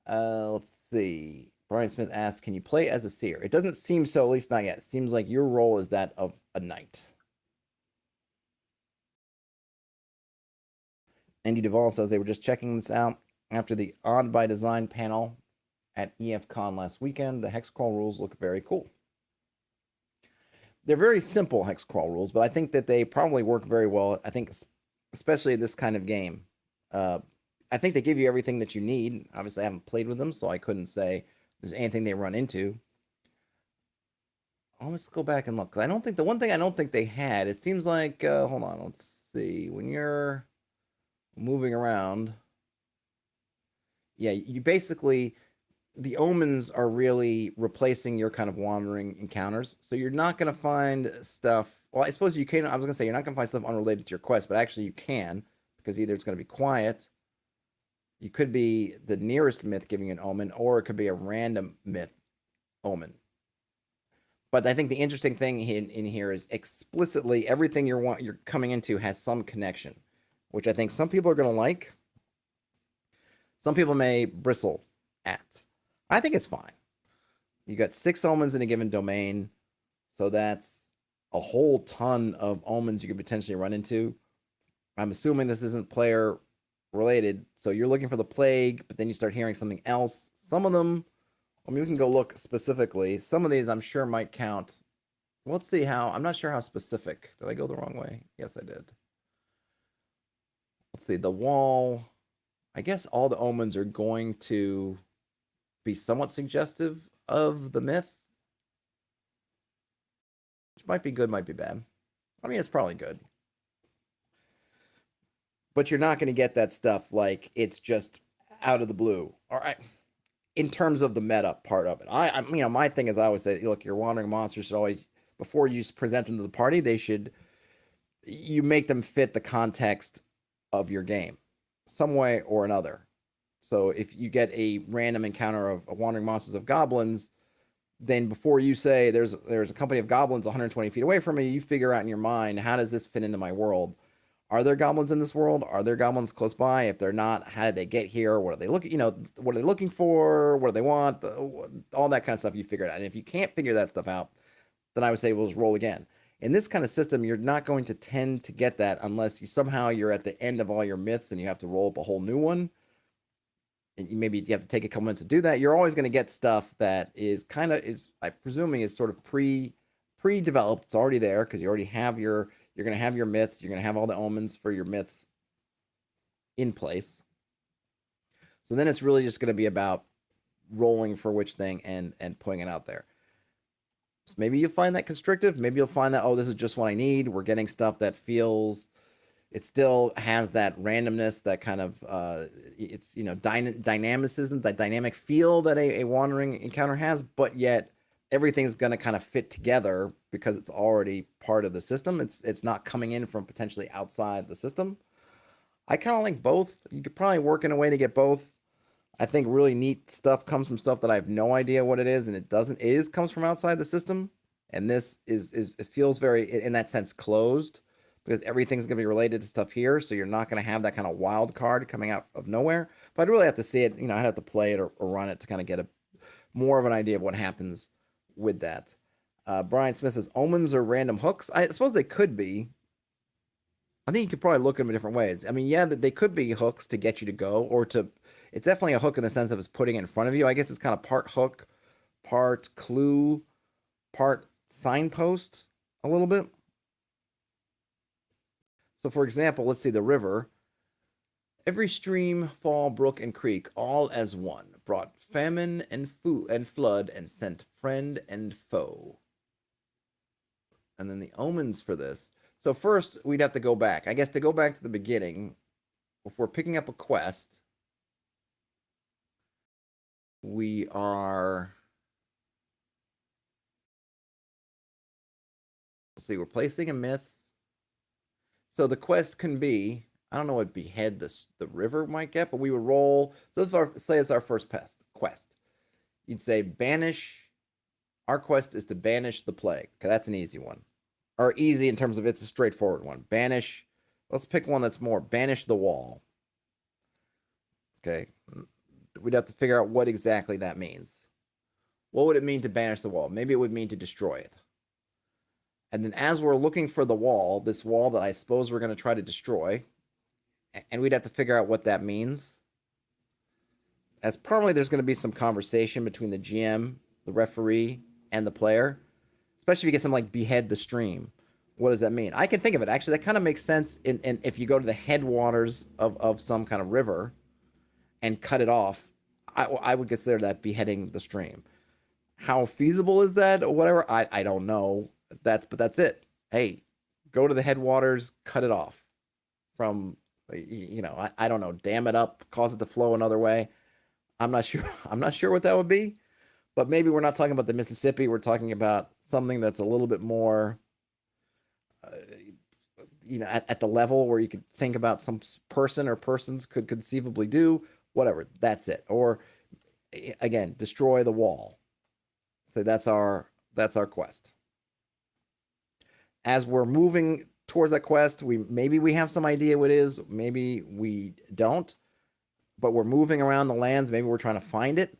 Let's see. Brian Smith asks, can you play as a seer? It doesn't seem so, at least not yet. It seems like your role is that of a knight. Andy Duvall says they were just checking this out after the Odd by Design panel at EFCon last weekend. The hex crawl rules look very cool. They're very simple hex crawl rules, but I think that they probably work very well. I think especially this kind of game. I think they give you everything that you need. Obviously, I haven't played with them, so I couldn't say there's anything they run into. Oh, let's go back and look. 'Cause I don't think the one thing I don't think they had, it seems like, hold on, let's see. When you're moving around, yeah, you basically, the omens are really replacing your kind of wandering encounters. So you're not going to find stuff. Well, I suppose you can. I was going to say you're not going to find stuff unrelated to your quest, but actually you can, because either it's going to be quiet. You could be the nearest myth giving an omen, or it could be a random myth omen. But I think the interesting thing in here is explicitly everything you're coming into has some connection, which I think some people are going to like. Some people may bristle at. I think it's fine. You got 6 omens in a given domain, so that's a whole ton of omens you could potentially run into. I'm assuming this isn't player related, so you're looking for the plague, but then you start hearing something else. Some of them, I mean, we can go look specifically. Some of these I'm sure might count. Let's see how, I'm not sure how specific. Did I go the wrong way? Yes, I did. Let's see, the wall. I guess all the omens are going to be somewhat suggestive of the myth, which might be good, might be bad. I mean, it's probably good, but you're not going to get that stuff like it's just out of the blue. All right, in terms of the meta part of it, I my thing is I always say, look, your wandering monsters should always, before you present them to the party, you make them fit the context of your game, some way or another. So if you get a random encounter of wandering monsters of goblins, then before you say there's a company of goblins 120 feet away from me, you figure out in your mind, how does this fit into my world? Are there goblins in this world? Are there goblins close by? If they're not, how did they get here? What are they looking? What are they looking for? What do they want? All that kind of stuff you figure it out. And if you can't figure that stuff out, then I would say we'll just roll again. In this kind of system, you're not going to tend to get that unless you're at the end of all your myths and you have to roll up a whole new one. And maybe you have to take a couple minutes to do that. You're always going to get stuff that is I'm presuming is sort of pre-developed. It's already there because you already have you're going to have your myths. You're going to have all the omens for your myths in place. So then it's really just going to be about rolling for which thing and putting it out there. So maybe you'll find that constrictive. Maybe you'll find that, oh, this is just what I need. We're getting stuff that feels, it still has that randomness, that kind of, it's, dynamicism, that dynamic feel that a wandering encounter has, but yet everything's going to kind of fit together because it's already part of the system. It's not coming in from potentially outside the system. I kind of like both. You could probably work in a way to get both. I think really neat stuff comes from stuff that I have no idea what it is, and it doesn't. Comes from outside the system, and this is it feels very, in that sense, closed because everything's going to be related to stuff here. So you're not going to have that kind of wild card coming out of nowhere. But I'd really have to see it. I'd have to play it or run it to kind of get more of an idea of what happens with that. Brian Smith says omens are random hooks. I suppose they could be. I think you could probably look at them in different ways. I mean, yeah, they could be hooks to get you to go, or to. It's definitely a hook in the sense of it's putting it in front of you. I guess it's kind of part hook, part clue, part signpost a little bit. So, for example, let's see the river. Every stream, fall, brook, and creek, all as one, brought famine and food and flood, and sent friend and foe. And then the omens for this. So first, we'd have to go back. I guess to go back to the beginning, if we're picking up a quest, we are, let's see, we're placing a myth. So the quest can be, I don't know what behead the river might get, but we would roll. So say it's our first quest. You'd say banish. Our quest is to banish the plague. Okay, that's an easy one. Or easy in terms of it's a straightforward one. Banish. Let's pick one that's more. Banish the wall. Okay. We'd have to figure out what exactly that means. What would it mean to banish the wall? Maybe it would mean to destroy it. And then as we're looking for the wall, this wall that I suppose we're going to try to destroy, and we'd have to figure out what that means. As probably there's going to be some conversation between the GM, the referee, and the player, especially if you get something like behead the stream. What does that mean? I can think of it. Actually, that kind of makes sense in if you go to the headwaters of some kind of river and cut it off. I would consider that beheading the stream. How feasible is that or whatever? I don't know. But that's it. Hey, go to the headwaters, cut it off from, I don't know, dam it up, cause it to flow another way. I'm not sure. I'm not sure what that would be, but maybe we're not talking about the Mississippi. We're talking about something that's a little bit more, at the level where you could think about some person or persons could conceivably do whatever. That's it. Or again, destroy the wall. So that's our quest. As we're moving towards that quest, maybe we have some idea what it is, maybe we don't, but we're moving around the lands. Maybe we're trying to find it.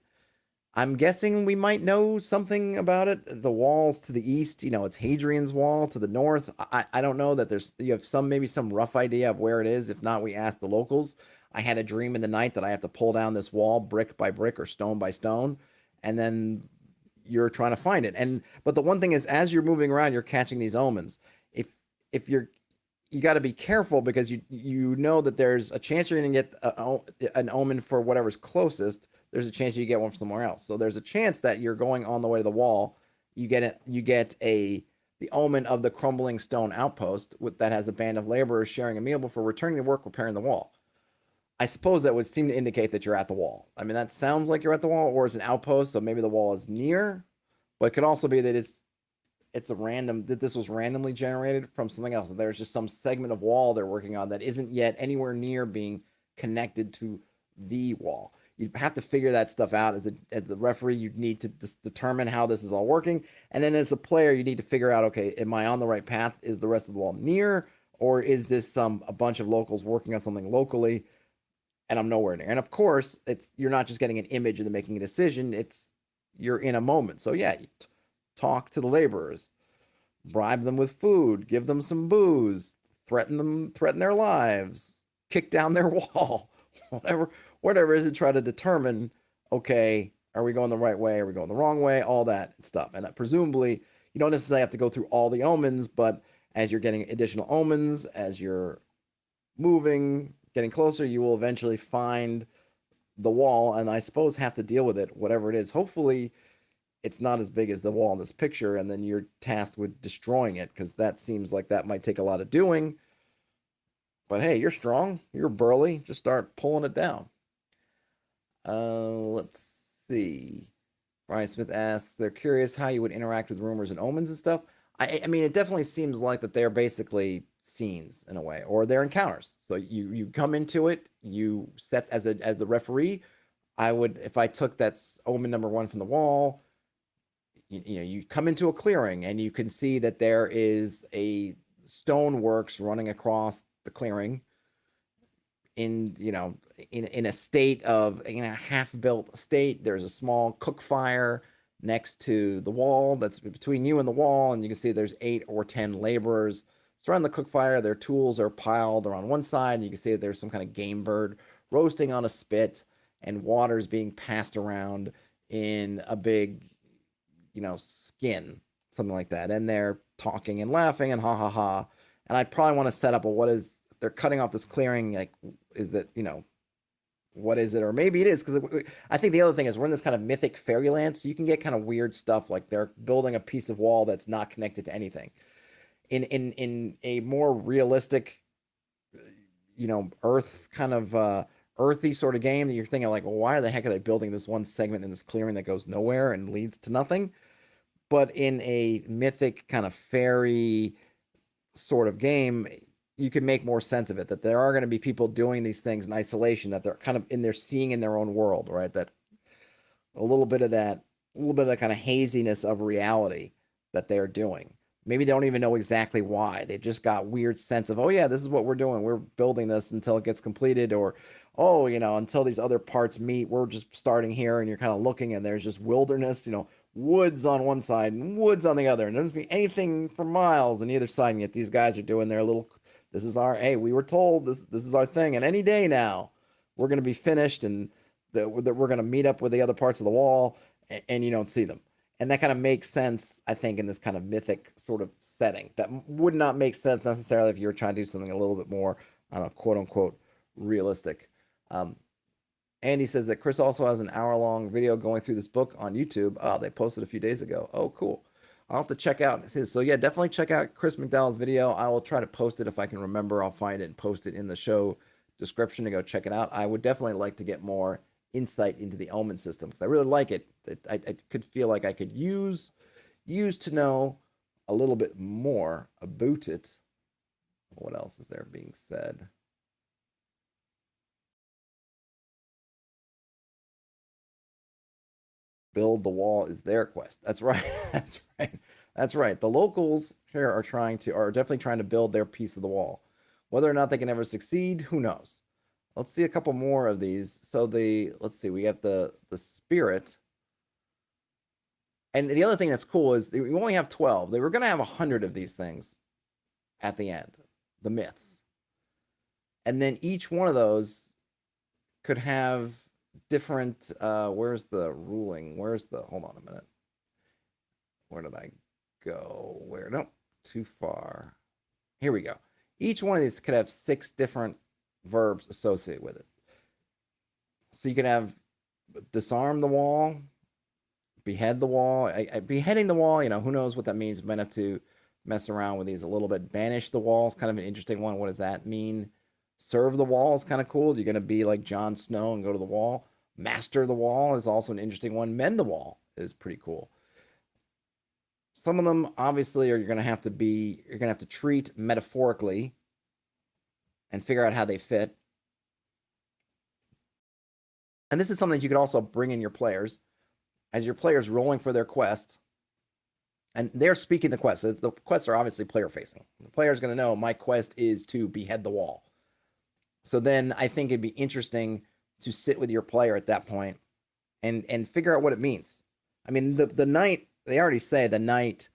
I'm guessing we might know something about it. The walls to the east, it's Hadrian's Wall. To the north, I don't know that you have maybe some rough idea of where it is. If not, we ask the locals. I had a dream in the night that I have to pull down this wall brick by brick or stone by stone, and then you're trying to find it. But the one thing is, as you're moving around, you're catching these omens. If you got to be careful because you know that there's a chance you're going to get an omen for whatever's closest. There's a chance you get one from somewhere else. So there's a chance that you're going on the way to the wall. You get the omen of the crumbling stone outpost that has a band of laborers sharing a meal before returning to work repairing the wall. I suppose that would seem to indicate that you're at the wall. I mean, that sounds like you're at the wall, or it's an outpost, so maybe the wall is near. But it could also be that this was randomly generated from something else. There's just some segment of wall they're working on that isn't yet anywhere near being connected to the wall. You have to figure that stuff out as the referee. You need to determine how this is all working, and then as a player, you need to figure out, okay, am I on the right path? Is the rest of the wall near, or is this a bunch of locals working on something locally and I'm nowhere near? And of course, you're not just getting an image and then making a decision. You're in a moment. So yeah, you talk to the laborers, bribe them with food, give them some booze, threaten their lives, kick down their wall, whatever it is to try to determine, okay, are we going the right way? Are we going the wrong way? All that stuff. And presumably, you don't necessarily have to go through all the omens, but as you're getting additional omens, as you're moving, getting closer, you will eventually find the wall, and I suppose have to deal with it, whatever it is. Hopefully, it's not as big as the wall in this picture, and then you're tasked with destroying it, because that seems like that might take a lot of doing. But hey, you're strong, you're burly, just start pulling it down. Let's see. Brian Smith asks, they're curious how you would interact with rumors and omens and stuff. I mean, it definitely seems like that they're basically scenes in a way, or they're encounters. So you come into it, you set as the referee. I would, if I took that's omen number 1 from the wall, you come into a clearing and you can see that there is a stoneworks running across the clearing in a state of half-built state. There's a small cook fire next to the wall that's between you and the wall, and you can see there's 8 or 10 laborers surrounding the cook fire. Their tools are piled around one side, and you can see that there's some kind of game bird roasting on a spit, and water's being passed around in a big skin, something like that, and they're talking and laughing and ha ha ha. And I probably want to set up they're cutting off this clearing, like, is that what is it? Or maybe it is, because I think the other thing is we're in this kind of mythic fairyland, so you can get kind of weird stuff, like they're building a piece of wall that's not connected to anything. In a more realistic, Earth kind of earthy sort of game, that you're thinking like, well, why the heck are they building this one segment in this clearing that goes nowhere and leads to nothing? But in a mythic kind of fairy sort of game, you can make more sense of it, that there are going to be people doing these things in isolation, that they're kind of seeing in their own world, right? That a little bit of that kind of haziness of reality that they're doing. Maybe they don't even know exactly why. They just got weird sense of, oh yeah, this is what we're doing. We're building this until it gets completed, or, oh, until these other parts meet, we're just starting here, and you're kind of looking and there's just wilderness, woods on one side and woods on the other, and there doesn't be anything for miles on either side, and yet these guys are doing their little, this is our, hey, we were told this is our thing, and any day now we're going to be finished, and that we're going to meet up with the other parts of the wall, and you don't see them. And that kind of makes sense, I think, in this kind of mythic sort of setting. That would not make sense necessarily if you were trying to do something a little bit more, I don't know, quote unquote, realistic. Andy says that Chris also has an hour-long video going through this book on YouTube. Oh, they posted a few days ago. Oh, cool. I'll have to check out his. So yeah, definitely check out Chris McDowall's video. I will try to post it if I can remember. I'll find it and post it in the show description to go check it out. I would definitely like to get more insight into the omen system, because I really like it. I could feel like I could use to know a little bit more about it. What else is there being said? Build the wall is their quest. That's right. That's right. That's right. The locals here are definitely trying to build their piece of the wall. Whether or not they can ever succeed, who knows? Let's see a couple more of these. So let's see, we have the spirit. And the other thing that's cool is we only have 12. They were going to have 100 of these things at the end, the myths. And then each one of those could have different, where's the ruling? Hold on a minute. Where did I go? No, too far. Here we go. Each one of these could have 6 different verbs associated with it. So you can have disarm the wall, behead the wall. Beheading the wall, who knows what that means. We might have to mess around with these a little bit. Banish the wall is kind of an interesting one. What does that mean? Serve the wall is kind of cool. You're going to be like Jon Snow and go to the wall. Master the wall is also an interesting one. Mend the wall is pretty cool. Some of them obviously you're going to have to treat metaphorically and figure out how they fit. And this is something that you could also bring in your players, as your players rolling for their quest, and they're speaking the quest. So the quests are obviously player facing. The player is going to know my quest is to behead the wall. So then I think it'd be interesting to sit with your player at that point and figure out what it means. I mean, the knight, they already say the knight,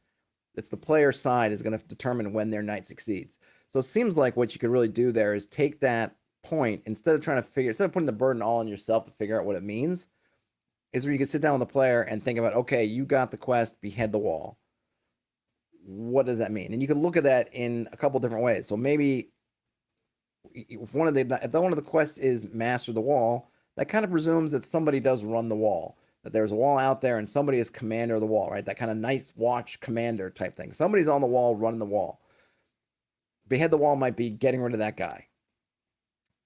it's the player side is going to determine when their knight succeeds. So it seems like what you could really do there is take that point, instead of putting the burden all on yourself to figure out what it means, is where you can sit down with the player and think about, okay, you got the quest, behead the wall. What does that mean? And you can look at that in a couple different ways. So maybe if one of the quests is master the wall, that kind of presumes that somebody does run the wall, that there's a wall out there and somebody is commander of the wall, right? That kind of Night's Watch commander type thing. Somebody's on the wall running the wall. Behead the wall might be getting rid of that guy.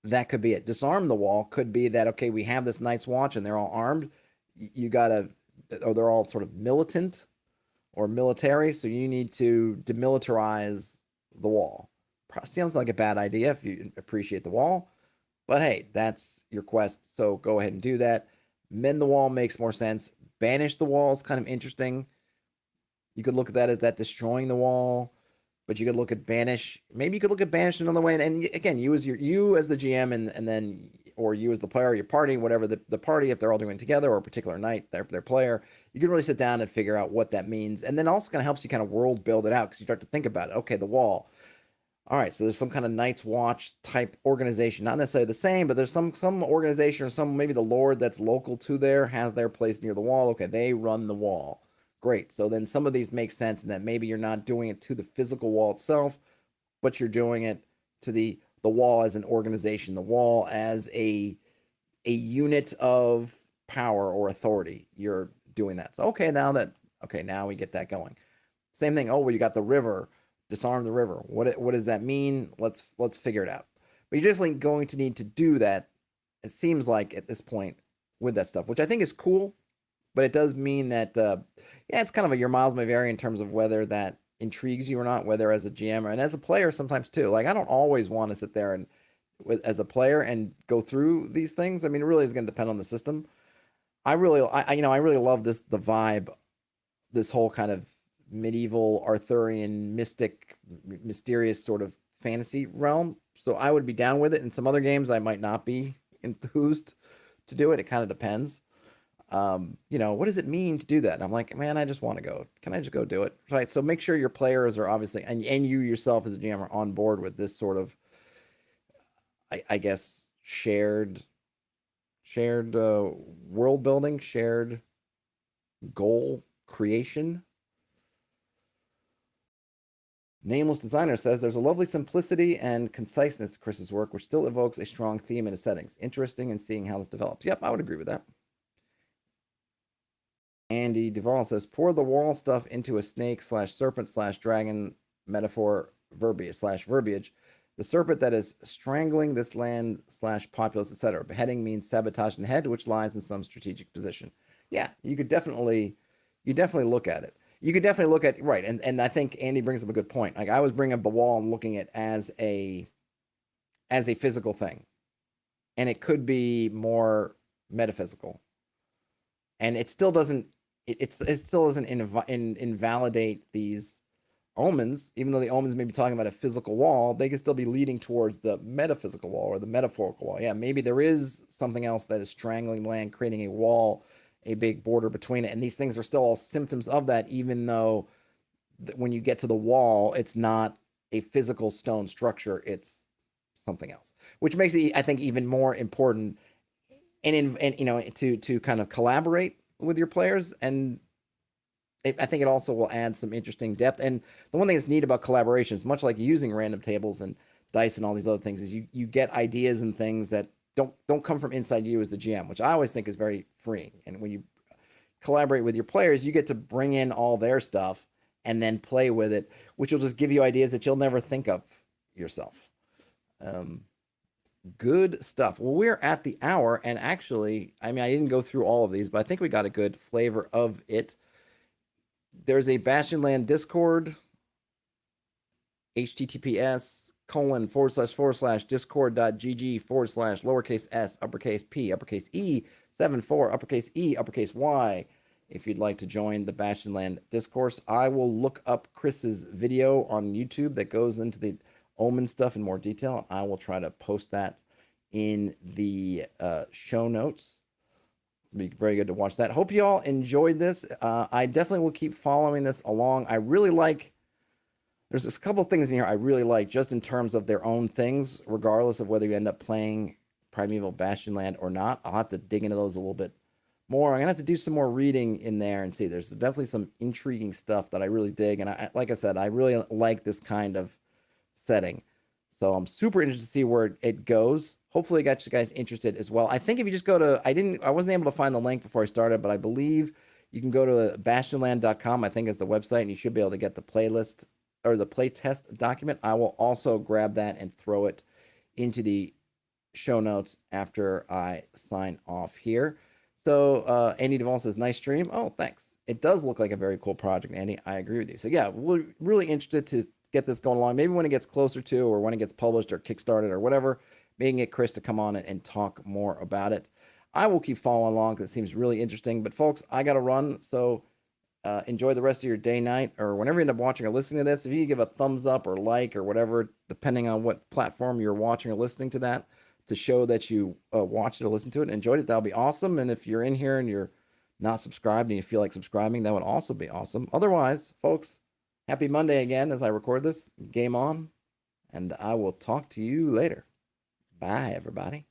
That could be it. Disarm the wall could be that, okay, we have this Night's Watch and they're all armed. Or they're all sort of militant or military, so you need to demilitarize the wall. Sounds like a bad idea if you appreciate the wall, but hey, that's your quest, so go ahead and do that. Mend the wall makes more sense. Banish the wall is kind of interesting. You could look at that as that destroying the wall, but you could look at banish. Maybe you could look at banish another way. And again, you as the GM, and then, or you as the player, your party, whatever the party, if they're all doing it together, or a particular night, their player, you can really sit down and figure out what that means. And then also kind of helps you kind of world build it out, because you start to think about it. Okay, the wall. All right, so there's some kind of Night's Watch type organization, not necessarily the same, but there's some organization, or maybe the lord that's local to there has their place near the wall. Okay, they run the wall. Great. So then some of these make sense, and that maybe you're not doing it to the physical wall itself, but you're doing it to the wall as an organization, the wall as a unit of power or authority. You're doing that. So now we get that going. Same thing. Oh, well, you got the river. Disarm the river. What does that mean? Let's figure it out. But you're definitely going to need to do that, it seems like, at this point with that stuff, which I think is cool. But it does mean that, it's kind of your miles may vary in terms of whether that intrigues you or not, whether as a GM and as a player sometimes too. Like, I don't always want to sit there and as a player and go through these things. I mean, it really is going to depend on the system. I really love the vibe, this whole kind of medieval Arthurian mysterious sort of fantasy realm. So I would be down with it. In some other games, I might not be enthused to do it. It kind of depends. What does it mean to do that? And I'm like, man, I just want to go. Can I just go do it? Right. So make sure your players are obviously, and you yourself as a GM are on board with this sort of, I guess, shared world building, shared goal creation. Nameless Designer says there's a lovely simplicity and conciseness to Chris's work, which still evokes a strong theme in his settings. Interesting in seeing how this develops. Yep, I would agree with that. Andy Duvall says, pour the wall stuff into a snake/serpent/dragon metaphor verbiage. The serpent that is strangling this land/populace, etc. Beheading means sabotage the head, which lies in some strategic position. Yeah, you definitely look at it. You could definitely look at, right, and I think Andy brings up a good point. Like, I was bringing up the wall and looking at it as a physical thing, and it could be more metaphysical, and it still doesn't invalidate these omens. Even though the omens may be talking about a physical wall, they can still be leading towards the metaphysical wall or the metaphorical wall. Yeah, maybe there is something else that is strangling land, creating a wall, a big border between it, and these things are still all symptoms of that, even though when you get to the wall, it's not a physical stone structure, it's something else, which makes it, I think, even more important and to kind of collaborate with your players. And I think it also will add some interesting depth. And the one thing that's neat about collaboration is, much like using random tables and dice and all these other things, is you get ideas and things that don't come from inside you as the GM, which I always think is very freeing. And when you collaborate with your players, you get to bring in all their stuff and then play with it, which will just give you ideas that you'll never think of yourself. Good stuff. Well, we're at the hour, and actually, I mean, I didn't go through all of these, but I think we got a good flavor of it. There's a Bastionland Discord, https://discord.gg/lowercase s uppercase p uppercase e 74 uppercase e uppercase y if you'd like to join the Bastionland discourse. I will look up Chris's video on YouTube that goes into the omen stuff in more detail. I will try to post that in the show notes. It'll be very good to watch that. Hope you all enjoyed this. I definitely will keep following this along. I really like, there's a couple things in here I really like just in terms of their own things, regardless of whether you end up playing Primeval Bastionland or not. I'll have to dig into those a little bit more. I'm gonna have to do some more reading in there and see. There's definitely some intriguing stuff that I really dig, and like I said, I really like this kind of setting. So I'm super interested to see where it goes. Hopefully, it got you guys interested as well. I think if you just go to, I wasn't able to find the link before I started, but I believe you can go to bastionland.com. I think is the website, and you should be able to get the playlist or the playtest document. I will also grab that and throw it into the show notes after I sign off here. So Andy Duvall says, nice stream. Oh, thanks. It does look like a very cool project, Andy. I agree with you. So yeah, we're really interested to get this going along. Maybe when it gets closer to, or when it gets published or kickstarted or whatever, maybe get Chris to come on and talk more about it. I will keep following along because it seems really interesting. But folks, I got to run. So enjoy the rest of your day, night, or whenever you end up watching or listening to this. If you give a thumbs up or like or whatever, depending on what platform you're watching or listening to that, to show that you watched it or listened to it and enjoyed it, that'll be awesome. And if you're in here and you're not subscribed and you feel like subscribing, that would also be awesome. Otherwise, folks, happy Monday again as I record this. Game on, and I will talk to you later. Bye, everybody.